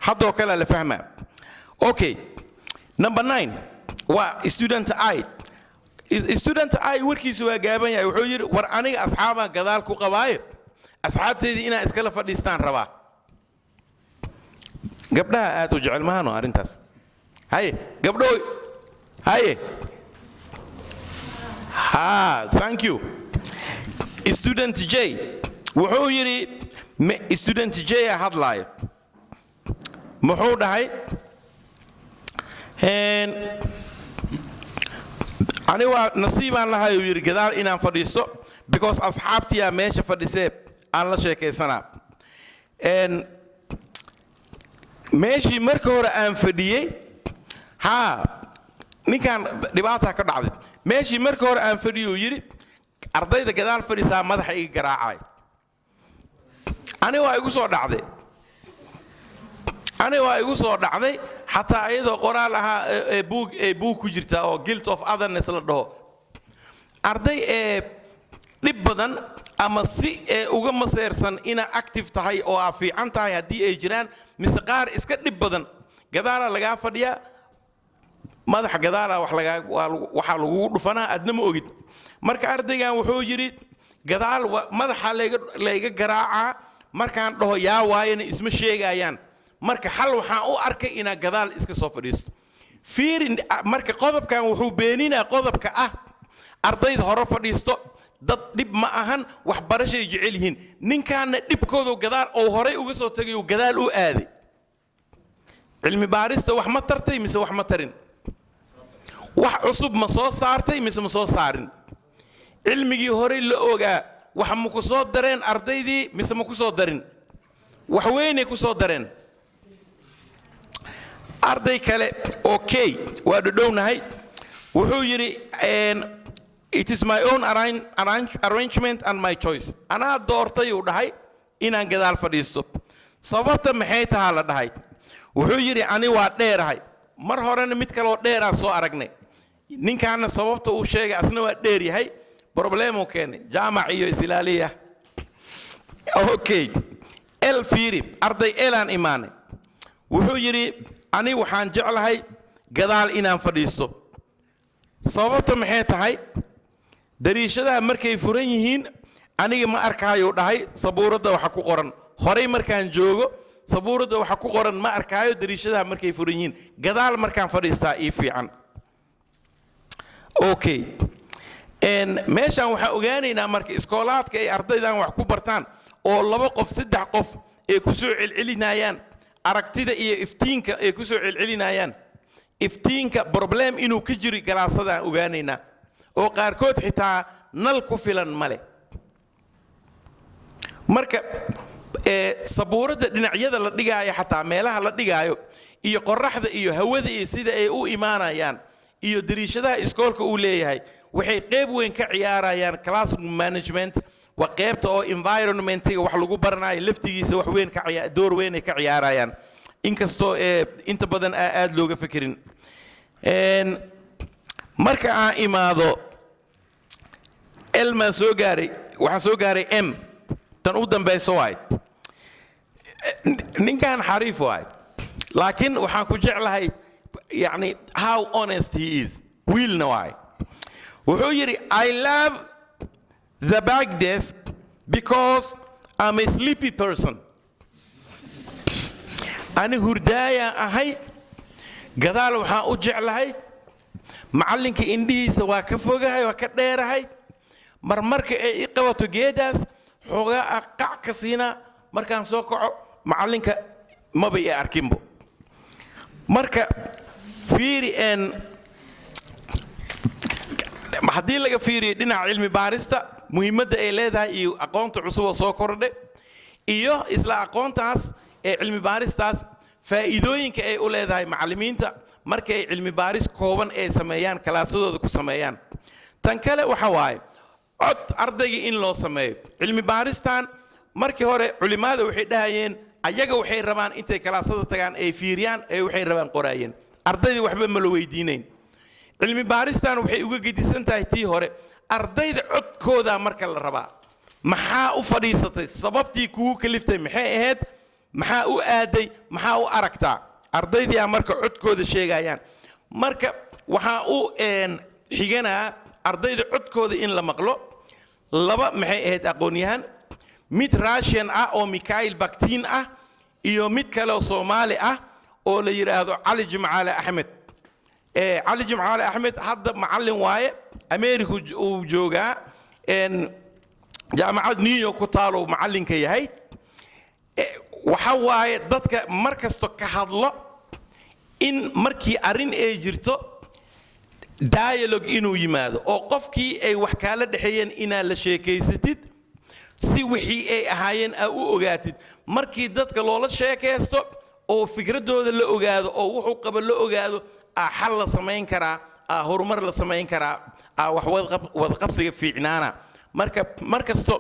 [SPEAKER 1] haddoo kale la fahmaa okay number 9 waa student I student I warkiisu waa gaaban yahay wuxuu yiri war aniga asxaaba gadaal ku qabaayo asxaabteedii inaa iskala fadhiistaan rabaa gabdhaha aad u jecel maano arintaas haye gabdho haye thank you student J wuxuu yiri student J hadlaayo muxuu dhahay ani waa nasiibaan lahayo yiri gadaal inaan fadhiisto because asxaabtiya meesha fadhisee aan la sheekaysanaa meeshii marka hore aan fadhiyey ninkan dhibaata ka dhacday meeshii marka hore aan fadhiyo yiri ardayda gadaal fadhisaa madaxa iga garaacay ani waa igu soo dhacday xataa iyadoo qoraal ahaa buug ku jirta oo guilt of otherness la dhaho arday dhib badan ama si uga maseersan ina active tahay oo fiican tahay haddii ay jiraan mise qaar iska dhib badan gadaala lagaa fadhiyaa madaxa gadaala waxaa lagugu dhufanaa adna ma ogid marka ardaygan wuxuu yidhi gadaal madaxa layga garaacaa markaan dhaho yaa waayana isma sheegayaan marka xal waxaan u arkay inaa gadaal iska soo fadhiisto fiirin marka qodobkan wuxuu beeninaa qodobka ardayda hore fadhiisto dad dhib ma ahan wax barashay jecel yihiin ninkaana dhibkooda gadaal oo horey uga soo tagay oo gadaal u aaday cilmi baarista wax ma tartay mise wax ma tarin wax cusub ma soo saartay mise ma soo saarin cilmigii horey la ogaa wax ma ku soo dareen ardaydii mise ma ku soo darin wax weynay ku soo dareen arday kale okay waa dhownahay wuxuu yiri it is my own arrangement and my choice anaa doortay uu dhahay inaan gadaal fadhiisto sababta maxay tahay la dhahay wuxuu yiri ani waa dheerahay mar horena mid kale oo dheeraan soo aragnay ninkaana sababta uu sheegay asna waa dheer yahay problem uu keenay jaamac iyo islaaliya okay el fiiri arday elaan imaanay wuxuu yiri ani waxaan jeclahay gadaal inaan fadhiisto sababta maxay tahay dariishadaha markay furan yihiin aniga ma arkaayo dhahay sabuurada waxa ku qoran horey markaan joogo sabuurada waxa ku qoran ma arkaayo dariishadaha markay furan yihiin gadaal markaan fadhiistaa ii fiican okay meeshaan waxaa ogaanaynaa marka iskoolaadka ay ardaydan wax ku bartaan oo 2 qof 3 qof ay ku soo celcelinayaan aragtida iyo iftiinka ay ku soo celcelinayaan iftiinka problem inuu ka jiri galaasada ogaanaynaa oo qaarkood xitaa nal ku filan male marka sabuurada dhinacyada la dhigaayo xataa meelaha la dhigaayo iyo qoraxda iyo hawada iyo sida ay u imaanayaan iyo dariishadaha iskoolka uu leeyahay waxay qayb weyn ka ciyaarayaan classroom management waa qaybta oo environmentiga wax lagu baranayo laftigiisa wax weyn ka door weyn ay ka ciyaarayaan inkastoo inta badan aad looga fikirin marka aan imaado elma soo gaaray waxaan soo gaaray m tan u dambayso waay ninkan xariif waay laakiin waxaan ku jeclahay yani how honest he is wiilna waay wuxuu yiri I love the back desk because I'm a sleepy person ani hurdaaya ahay gadaal waxaan u jeclahay macallinka indhihiisa waa ka fogahay waa ka dheerahay marmarka ay i qabato geedaas xogaa qac ka siina markaan soo kaco macallinka maba i arkinbo marka fiiri haddii laga fiiriyo dhinaca cilmi baarista muhiimadda ay leedahay iyo aqoonta cusub oo soo kordhay iyo isla aqoontaas ee cilmi baaristaas faa'iidooyinka ay u leedahay macallimiinta marka ay cilmi baaris kooban ay sameeyaan kalaasadooda ku sameeyaan tan kale waxa waaye cod ardayga in loo sameeyo cilmi baaristan markii hore culimaada waxay dhahayeen ayaga waxay rabaan intay kalaasada tagaan ay fiiriyaan ee waxay rabaan qoraayeen ardaydii waxba ma la weydiinayn cilmi baaristan waxay uga gedisan tahay tii hore ardayda codkooda marka la rabaa maxaa u fadhiisatay sababtii kugu kaliftay maxay ahayd maxaa u aaday maxaa u aragtaa ardaydii marka codkooda sheegayaan marka waxaa u xiganaa ardayda codkooda in la maqlo laba maxay ahayd aqoon-yahan mid Russian ah oo Mikhail Bakhtin ah iyo mid kale oo Soomaali ah oo la yiraahdo Ali Jimcaale Axmed Ali Jimcaale Axmed hadda macallin waaye America uu joogaa jaamacad New York ku taalo macallinka yahay waxa waaye dadka markasto ka hadlo in markii arrin ay jirto dialogue inuu yimaado oo qofkii ay wax kala dhaxeeyeen ina la sheekaysatid si wixii ay ahaayeen u ogaatid markii dadka loola sheekaysto oo fikradooda la ogaado oo wuxuu qaba la ogaado xal la sameyn karaa horumar la sameyn karaa wax wada qabsiga fiicnaana markasto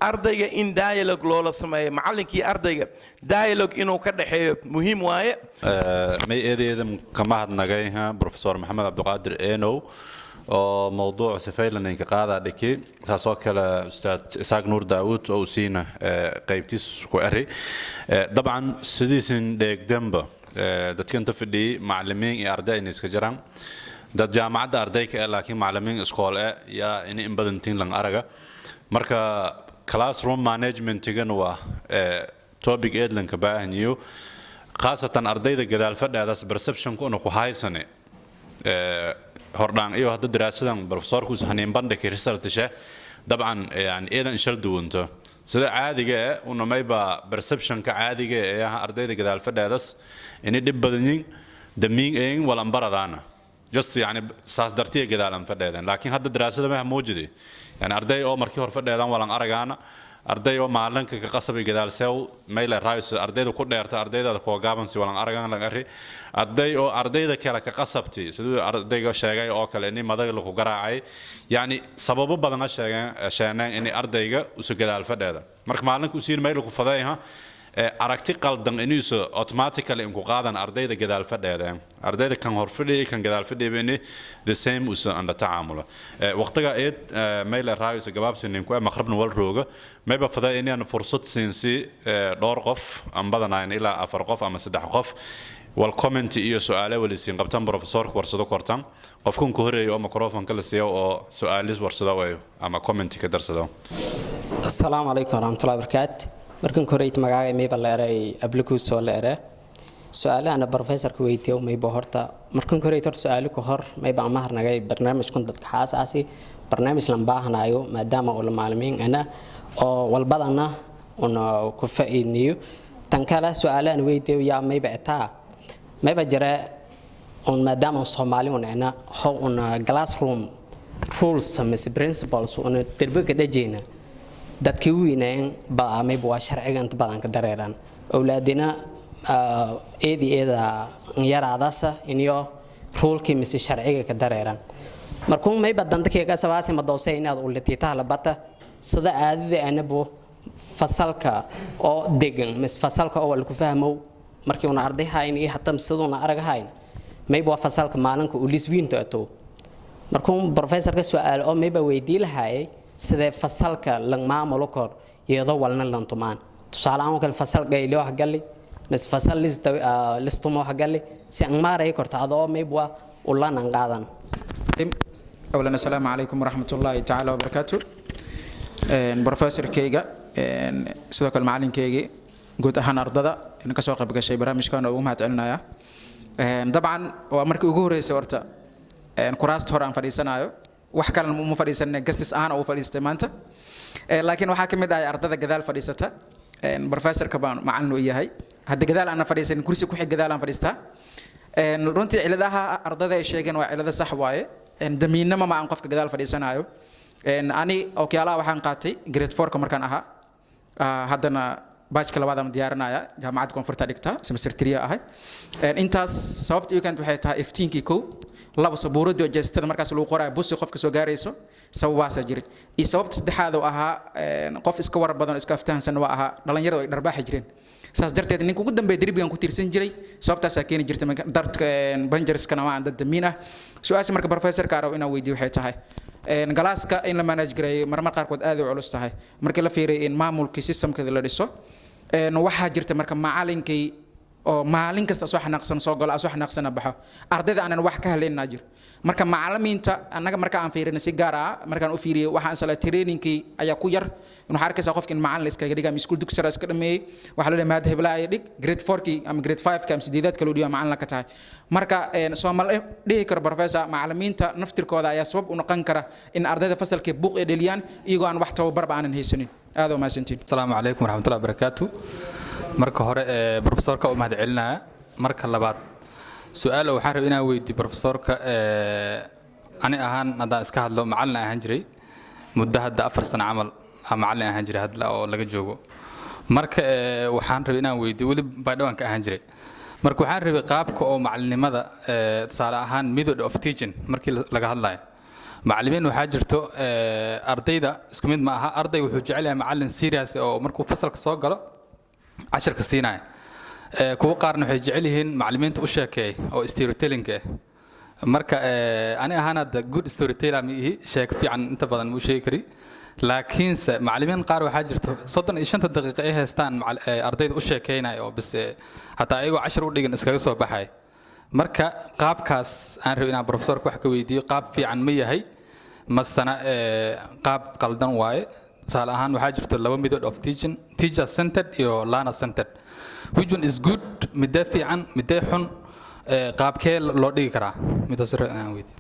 [SPEAKER 1] ardayga in dialogue loola sameeyo macallinkii ardayga dialogue inuu ka dhaxeeyo muhiim waaye
[SPEAKER 2] may eedeedam kama hadnagay professor Maxamed Cabdiqaadir Eenow oo mawduuc sifaylan ka qaada dhiki taasoo kale ustaad Isaaq Nuur Daawud oo siina qaybtiis ku ari dabcan sidiisin dheegdamba dadka inta fadhiyay macallimiin iyo arday iska jiraan dad jaamacadda ardayga laakiin macallimiin iskool yaa in badantiin lan araga marka classroom management tigan waa topic eedlan ka baahanyo khaasatan ardayda gadaal fadhiyadas perception ku ku haysane hordaan iyo hadda daraasadan professorku saxneen bandhig result shay dabcan yani eedan shal duunto sida caadiga una mayba perception ka caadiga ee ardayda gadaal fadhiyadas inay dib badan yihiin damiin een wala baradana just yani saas dartiya gadaalan fadhiyadan laakiin hadda daraasada ma muujidi يعني أردي أو مركي هرفت لهذا ولا أرجعنا أردي أو معلن كقصب الجدال سو ميل الرئيس أردي ده كله يرت أردي ده كوا جابن سوى ولا أرجعنا لغيره أردي ده كلا كقصبتي سدو أردي جو شيء أو كلا إني ماذا اللي هو جرعي يعني سببه بدنا شيء شأن إني أردي جو وسجدال فد هذا مرك معلن كوسير ميل كفضايها أركتي قلدن إنيس automatically إنكو قادن أردي ده جدال فد هذا أردي ده كان هرفلي كان جدال فد بيني the same وس عند التعامل وقتها إيد ميل الرئيس جواب سنين كوا مخربنا والروجة ما بفضاء إني أنا فرصة سينسي دور قف أم بدنا يعني إلى أفر قف أم سدح قف والكومنت إيو سؤاله واللي سين قبتن بروفيسور ورصدو كورتان وفكون كهري أو ميكروفون كل سيو أو سؤاليس ورصدو أيو أما كومنت كدر صدو
[SPEAKER 3] السلام عليكم ورحمة الله وبركاته markan koreeyt magacay may baleeray ablikus soo leeray su'aalaha ana professor ku weydiyo may boo horta markan koreeyt su'aalo ku hor may baa maharnagay barnaamijkan dadka xasaasi barnaamij lan baahanayo maadaama uu macallimiin ana oo walbadana una ku faa'iideeyo tan kala su'aalahan weydiyo yaa may baataa may ba jira on maadaama Soomaali una how on classroom rules and principles on darbiga dhajeyna dadkii weyneen baa may buu sharciga inta badan ka dareeran awlaadina eeda yaraadasa iniyo rulkii mise sharciga ka dareeran markuu may badan dadkii sabaasi ma doosay inaad u latiitaha la bata sida aadida anabu fasalka oo degan mis fasalka oo la ku fahmo markii una ardayhayn iyo hatam siduna aragahayn may buu fasalka maalinka u liswiinto ato markuu professorka su'aal oo may ba weydii lahaay sida fasalka lang maamulo kor iyadoo walna lantumaan tusaalahan kale fasal gaylo wax gali mis fasal listumo wax gali si aan maaray korta adoo meebwa ulana qaadan
[SPEAKER 4] awlan assalamu alaykum warahmatullahi ta'ala wabarakatuh professor keyga sidoo kale macallinkeyga guud ahaan ardada in ka soo qayb gashay barnaamijkan oo mahad celinaya dabcan waa markii ugu horeysay horta kuraasta hore aan fadhiisanayo wax kale ma fadhiisanay gastis aan oo fadhiistay maanta laakiin waxa kamid ah ardada gadaal fadhiisata professor ka baan macallin u yahay hadda gadaal aan fadhiisan kursi ku xig gadaal aan fadhiistaa runtii ciladaha ardada ay sheegeen waa cilada sax waaye damiinama ma aan qofka gadaal fadhiisanayo ani oo kala waxaan qaatay grade 4 ka markaan ahaa haddana baajka labaad aan diyaarinaya jaamacadda koonfurta dhigta semester 3 ahay intaas sababta uu kan waxay tahay 15kii laba sabuuradii oo jeestada markaas lagu qoraayo busi qofka soo gaarayso sababaasaa jiray iyo sababta saddexaad oo ahaa qof iska war badan oo iska aftahansan waa ahaa dhalinyaradu ay dharbaaxi jireen saas darteed ninka ugu dambeeya derbigan ku tiirsan jiray sababtaasaa keeni jirtay darka bangerskana waa dad damiin ah su-aasha marka professorka arab inaan weydiiyo waxay tahay galaaska in la manage gareeyo marmar qaarkood aad u culus tahay markii la fiiriyo in maamulkii systemkeeda la dhiso waxaa jirta marka macalinkii oo maalin kasta soo xanaaqsan soo galo soo xanaaqsan baxo ardayda aanan wax ka haleynaa jiro marka macallimiinta annaga marka aan fiirino si gaar ah markaan u fiiriyo waxaan sala trainingkii ayaa ku yar inuu arkaysa qofka in macallin iska dhiga iskuul dugsi sare iska dhameeyay waxa la leeyahay maad hebla ay dhig grade 4kii ama grade 5ka ama 8aad kala dhiyo macallin ka tahay marka Soomaal dhihi karo professor macallimiinta naftirkooda ayaa sabab u noqon kara in ardayda fasalka buuq ay dhaliyaan iyagoo aan wax tababar aanan haysanin aad oo maasantiin
[SPEAKER 5] السلام عليكم ورحمة الله وبركاته marka hore professorka u mahad celinaya marka labaad su'aal waxaan rabaa inaan weydiiyo professorka ani ahaan hadaan iska hadlo macallin ahaan jiray muddo hadda 4 sano camal macallin ahaan jiray hadda oo laga joogo marka waxaan rabaa inaan weydiiyo wali baadhawanka ahaan jiray marka waxaan rabaa qaabka oo macallinimada tusaale ahaan method of teaching markii laga hadlayo macallimiin waxaa jirto ardayda isku mid ma aha arday wuxuu jecel yahay macallin serious oo markuu fasalka soo galo casharka siinaya kuwa qaarna waxay jecel yihiin macallimiinta u sheekeey oo storytelling ah marka ani ahaan hadda good storyteller ma ihi sheeko fiican inta badan ma u sheegi kari laakiin macallimiin qaar waxaa jirto 35 daqiiqo ay haystaan ardayda u sheekeynaya oo bis hataa ayagoo cashar u dhigan iskaga soo baxay marka qaabkaas aan rabay inaan professorka wax ka weydiiyo qaab fiican ma yahay masana qaab qaldan waaye tusaale ahaan waxaa jirto laba method of teaching teacher centered iyo learner centered which one is good midda fiican midda xun qaabkee loo dhigi karaa midaas aan weydiiyo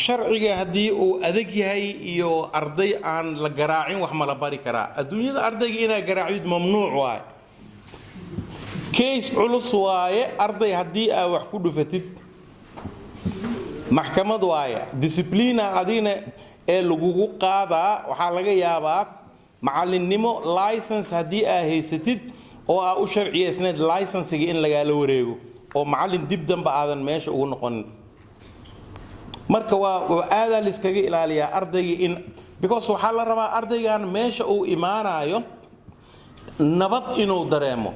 [SPEAKER 1] sharciga haddii uu adag yahay iyo arday aan la garaacin wax ma la bari karaa adduunyada ardayga inaa garaacid mamnuuc waaye case culus waaye arday haddii aa wax ku dhufatid maxkamad waaye disciplina adina ee lagugu qaadaa waxaa laga yaabaa macallinnimo license haddii aa haysatid oo aa u sharciyeysneed licensiga in lagaala wareego oo macallin dib damba aadan meesha ugu noqonin marka waa aadaa liskaga ilaaliyaa ardayga in because waxaa la rabaa ardaygan meesha uu imaanayo nabad inuu dareemo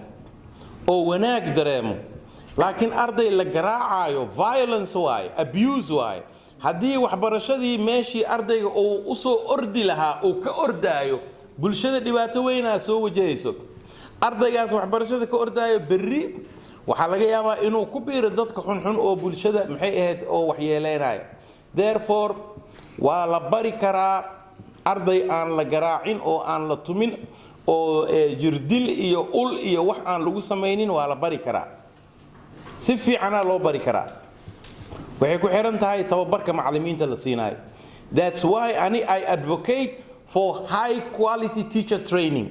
[SPEAKER 1] oo wanaag dareemo laakiin arday la garaacayo violence waaye abuse waaye haddii waxbarashadii meeshii ardayga uu u soo ordi lahaa uu ka ordaayo bulshada dhibaato weynaa soo wajahayso ardaygaas waxbarashada ka ordaayo berri waxaa laga yaabaa inuu ku biiro dadka xunxun oo bulshada maxay ahayd oo waxyeeleynaya therefore waa la bari karaa arday aan la garaacin oo aan la tumin oo jirdil iyo ul iyo wax aan lagu samaynin waa la bari karaa si fiicana loo bari karaa waxay ku xiran tahay tababarka macallimiinta la siinayo that's why I advocate for high quality teacher training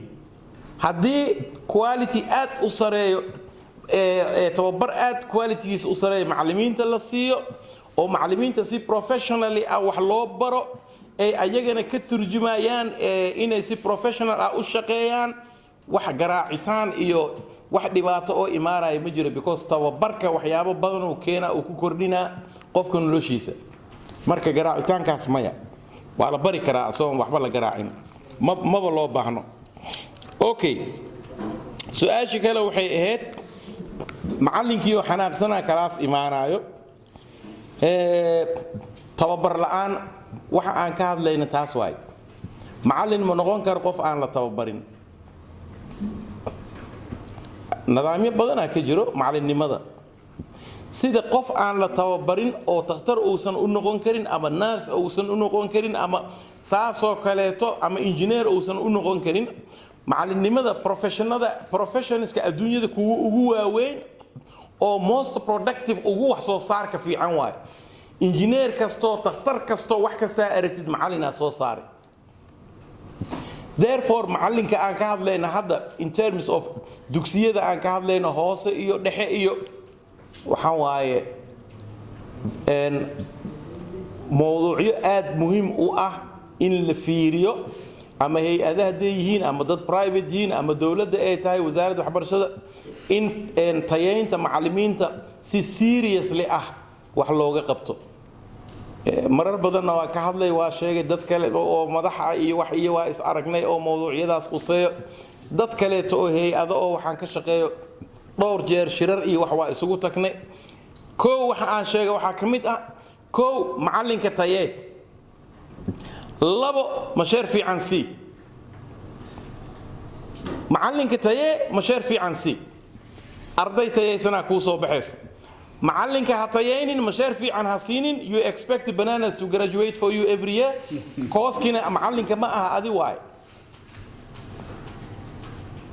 [SPEAKER 1] haddii quality aad u sareeyo tababar aad qualitygiisa u sareeyo macallimiinta la siiyo oo macallimiinta si professionally ah wax loo baro ay ayagana ka turjumayaan inay si professional ah u shaqeeyaan wax garaacitaan iyo wax dhibaato oo imaanaya ma jiro because tababarka waxyaabo badan oo keena uu ku kordhinaa qofka noloshiisa marka garaacitaankaas maya waa la bari karaa asoon waxba la garaacin maba loo baahno okay su-aashii kale waxay ahayd macallinkii oo xanaaqsanaa kalaas imaanayo tababar la'aan waxa aan ka hadlayna taas waaye macallin ma noqon karo qof aan la tababarin nidaamyo badanaa ka jiro macallinnimada sida qof aan la tababarin oo takhtar uusan u noqon karin ama nurse uusan u noqon karin ama saasoo kaleeto ama engineer uusan u noqon karin macallinnimada professionalska adduunyada kuwa ugu waaweyn oo most productive ugu wax soo saarka fiican waaye engineer kastoo takhtar kastoo wax kastaa aragtid macallinaa soo saaray therefore macallinka aan ka hadlayna hadda in terms of dugsiyada aan ka hadlayno hoose iyo dhexe iyo waxaan waaye mowduucyo aad muhiim u ah in la fiiriyo ama hay-adaha hadday yihiin ama dad private yihiin ama dowladda ay tahay wasaaradda waxbarashada in tayeynta macallimiinta si seriously ah wax looga qabto marar badanna waa ka hadlay waa sheegay dad kale oo madaxa iyo wax iyo waa is aragnay oo mowduucyadaas quseeyo dad kaleeto oo hay-ado oo waxaan ka shaqeeyo dhowr jeer shirar iyo wax waa isugu tagnay kow waxa aan sheegay waxaa ka mid ah kow macallinka tayee labo masheer fiican sii macallinka tayee masheer fiican sii arday tayeysana kuu soo baxayso macallinka ha tayeynin masheer fiican ha siinin you expect bananas to graduate for you every year kooskina macallinka ma aha adi waaye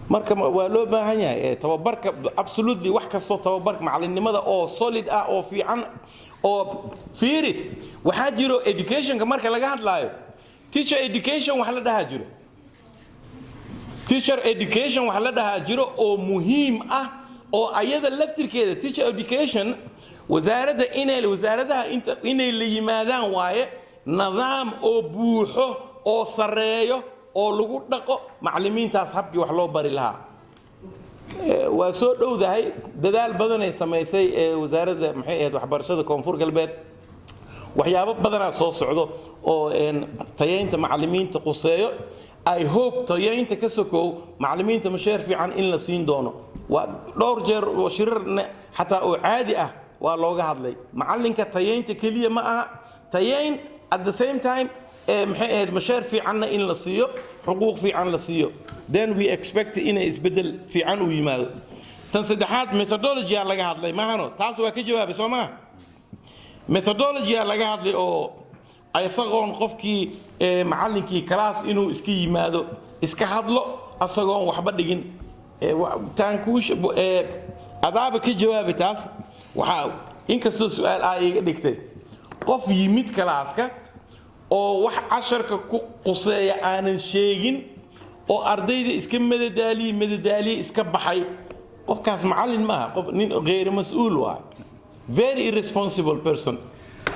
[SPEAKER 1] marka waa loo baahan yahay tababarka absolutely wax kastoo tababarka macallinnimada oo solid ah oo fiican oo fiiri waxaa jiro educationka marka laga hadlaayo teacher education wax la dhahaa jiro teacher education wax la dhahaa jiro oo muhiim ah oo ayada laftirkeeda teacher education wasaaradaha inay la yimaadaan waaye nidaam oo buuxo oo sareeyo oo lagu dhaqo macallimiintaas habkii wax loo bari lahaa waa soo dhowdahay dadaal badan ay samaysay wasaaradda maxay ahayd waxbarashada koonfur galbeed waxyaabo badanaa soo socdo oo tayeynta macallimiinta quseeyo I hope tayeynta ka sokow macallimiinta masheer fiican in la siin doono waa dhowr jeer oo shirar xataa oo caadi ah waa looga hadlay macallinka tayeynta keliya ma aha tayeyn at the same time maxay ahayd masheer fiicanna in la siiyo xuquuq fiican la siiyo then we expect inay isbedel fiican u yimaado tan saddexaad methodology laga hadlay maahano taas waa ka jawaabay soo maaha methodology laga hadlay oo isagoon qofkii macallinkii class inuu iska yimaado iska hadlo asagoon waxba dhigin adaaba ka jawaabay taas waxaa inkastoo su-aal ah iga dhigtay qof yimid kalaaska oo wax casharka ku quseeya aanan sheegin oo ardayda iska madadaaliye iska baxay qofkaas macallin maaha qof nin غير mas'uul waa very irresponsible person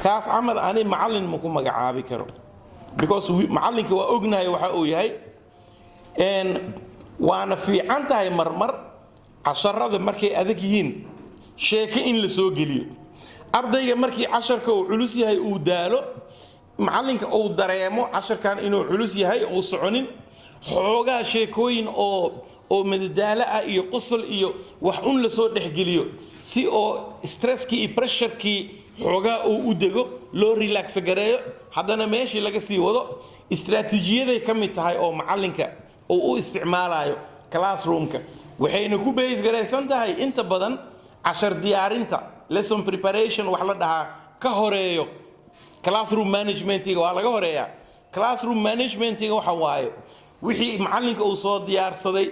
[SPEAKER 1] kaas camal ani macallin ma ku magacaabi karo because macallinka waa ognahay waxa uu yahay waana fiican tahay marmar casharada markay adag yihiin sheeko in la soo geliyo ardayga markii casharka uu culus yahay uu daalo macallinka uu dareemo casharkan inuu culus yahay uu soconin xoogaa sheekooyin oo madadaalo ah iyo qosol iyo wax un la soo dhexgeliyo si oo stresskii iyo pressurekii xoogaa uu u dego loo relax gareeyo haddana meeshii laga sii wado istiraatiijiyaday ka mid tahay oo macallinka uu u isticmaalayo classroomka waxayna ku base garaysan tahay inta badan cashar diyaarinta lesson preparation wax la dhahaa ka horeeyo classroom managementiga waa laga horeeyaa classroom managementiga waxa waaye wixii macallinka uu soo diyaarsaday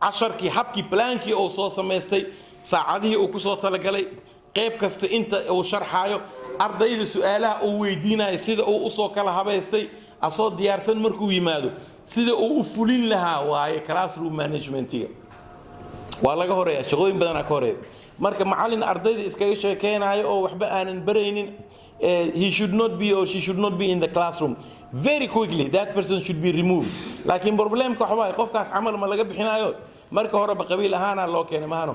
[SPEAKER 1] casharkii habkii plaankii uu soo samaystay saacadihii uu ku soo talagalay qayb kasta inta uu sharxaayo ardayda su'aalaha uu weydiinayo sida uu u soo kala habaystay asoo diyaarsan markuu yimaado sida uu u fulin lahaa waaye classroom managementiga waa laga horeeyaa shaqooyin badanaa ka horeeya marka macallin ardayda iskaga sheekeynayo oo waxba aanan baraynin he should not be or she should not be in the classroom very quickly that person should be removed laakiin problemka waxa waaye qofkaas camal ma laga bixinayo marka horeba qabiil ahaana loo keenay maahano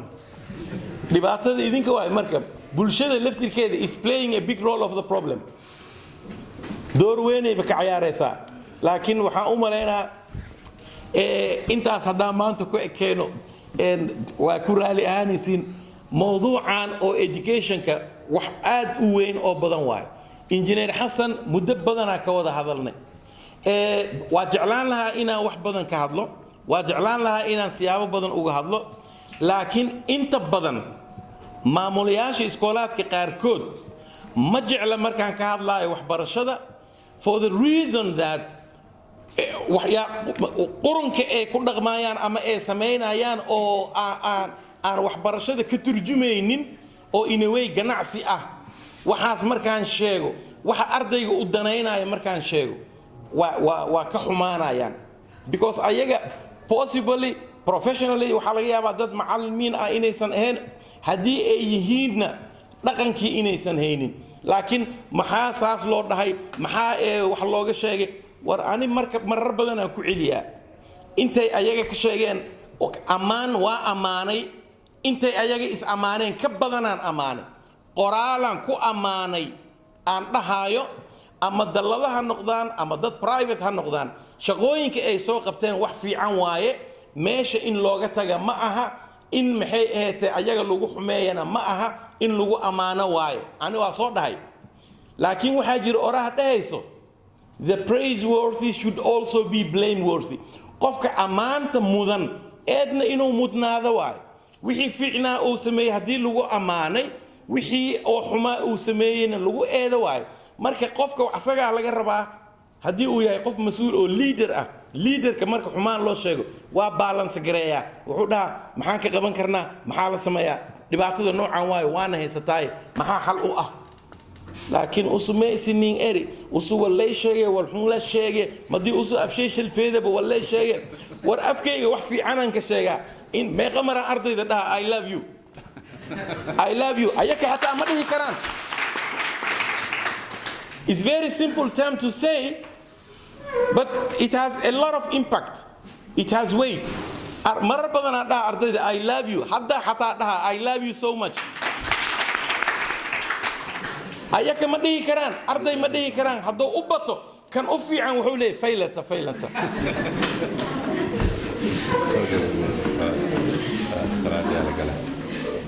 [SPEAKER 1] dhibaatada idinka waay marka bulshada laftirkeeda is playing a big role of the problem door weynayba ka ciyaaraysaa laakiin waxaan u maleynayaa intaas haddaan maanta ku ekeeno waa ku raali ahaanaysiin mowduucan oo educationka wax aad u weyn oo badan waayo injineer xasan muddo badanaa ka wada hadalnay waa jeclaan lahaa inaan wax badan ka hadlo waa jeclaan lahaa inaan siyaabo badan uga hadlo laakiin inta badan maamulayaasha iskoolaadka qaarkood ma jecla markaan ka hadlaayo waxbarashada for the reason that qurunka ay ku dhaqmayaan ama ay samaynayaan oo aan waxbarashada ka turjumaynin oo inaway ganacsi ah waxaas markaan sheego waxa ardayga u danaynaya markaan sheego waa ka xumaanayaan because ayaga possibly professionally waxaa laga yaabaa dad macallimiin ah inaysan ahayn haddii ay yihiinna dhaqankii inaysan haynin laakiin maxaa saas loo dhahay maxaa wax looga sheegay war ani marar badan aan ku celiyaa intay ayaga ka sheegeen ammaan waa ammaanay intay ayaga is ammaaneen ka badanaan ammaanay qoraalan ku ammaanay aan dhahayo ama dalladaha noqdaan ama dad private ha noqdaan shaqooyinka ay soo qabteen wax fiican waaye meesha in looga taga ma aha in maxay ahaatee ayaga lagu xumeeyana ma aha in lagu ammaano waaye ani waa soo dhahay laakiin waxaa jira oraha dhahayso the praiseworthy should also be blameworthy qofka ammaanta mudan eedna inuu mudnaado waaye wixii fiicnaa uu sameeyey haddii lagu ammaanay wixii oo xumaa uu sameeyeyna lagu eedo waaye marka qofka asagaa laga rabaa haddii uu yahay qof mas-uul oo leader ah leaderka marka xumaan loo sheego waa balance gareeyaa wuxuu dhahaa maxaan ka qaban karnaa maxaa la sameeyaa dhibaatada noocan waayo waana haysataaye maxaa xal u ah laakiin usumaysining eri usu wallay sheege walxun la sheege madii usu afsheeshal feedaba wallay sheege war afkayga wax fiicanaan ka sheegaa in meeqa maraan ardayda dhaha I love you I love you ayaka hataa ma dhihi karaan It's very simple term to say, but it has a lot of impact. It has weight. Marar badan aan dhaha ardayda I love you. Hadda xataa dhaha I love you so much. Ayaka ma dhihi karaan, arday ma dhihi karaan. Hadduu u bato, kan u fiican wuxuu leeyahay faylanta.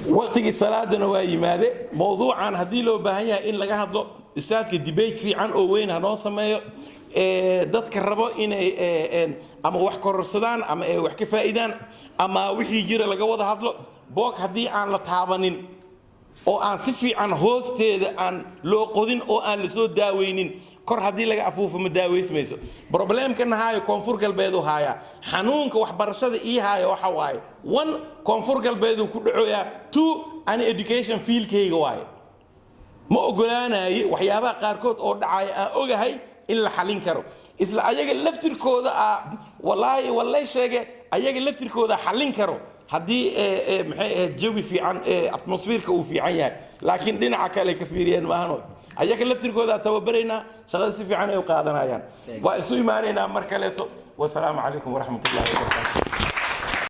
[SPEAKER 1] waqtigii salaadana waa yimaade mowduucan haddii loo baahan yahay in laga hadlo ustaadka debate fiican oo weyn ha noo sameeyo dadka rabo inay ama wax kororsadaan ama ay wax ka faa'iidaan ama wixii jira laga wada hadlo boog haddii aan la taabanin oo aan si fiican hoosteeda aan loo qodin oo aan la soo daaweynin kor haddii laga afuufo ma daaweysmayso problemkana haayo koonfur galbeedu haaya xanuunka waxbarashada ii haaya waxa waaye one koonfur galbeedu ku dhacoyaa two ani education fielkayga waaye ma ogolaanaye waxyaabaha qaarkood oo dhacaya aan ogahay in la xalin karo isla ayaga laftirkooda wallaahi wallay sheege ayaga laftirkooda xalin karo haddii maxay ahayd jawi fiican atmosfeerka uu fiican yahay laakiin dhinaca kale ka fiiriyeen maahano ayaga laftirkooda tababaraynaa shaqada si fiican ay u qaadanayaan waa isu imaanaynaa mar kaleeto wasalaamu calaykum waraxmatullaahi wabarakaatu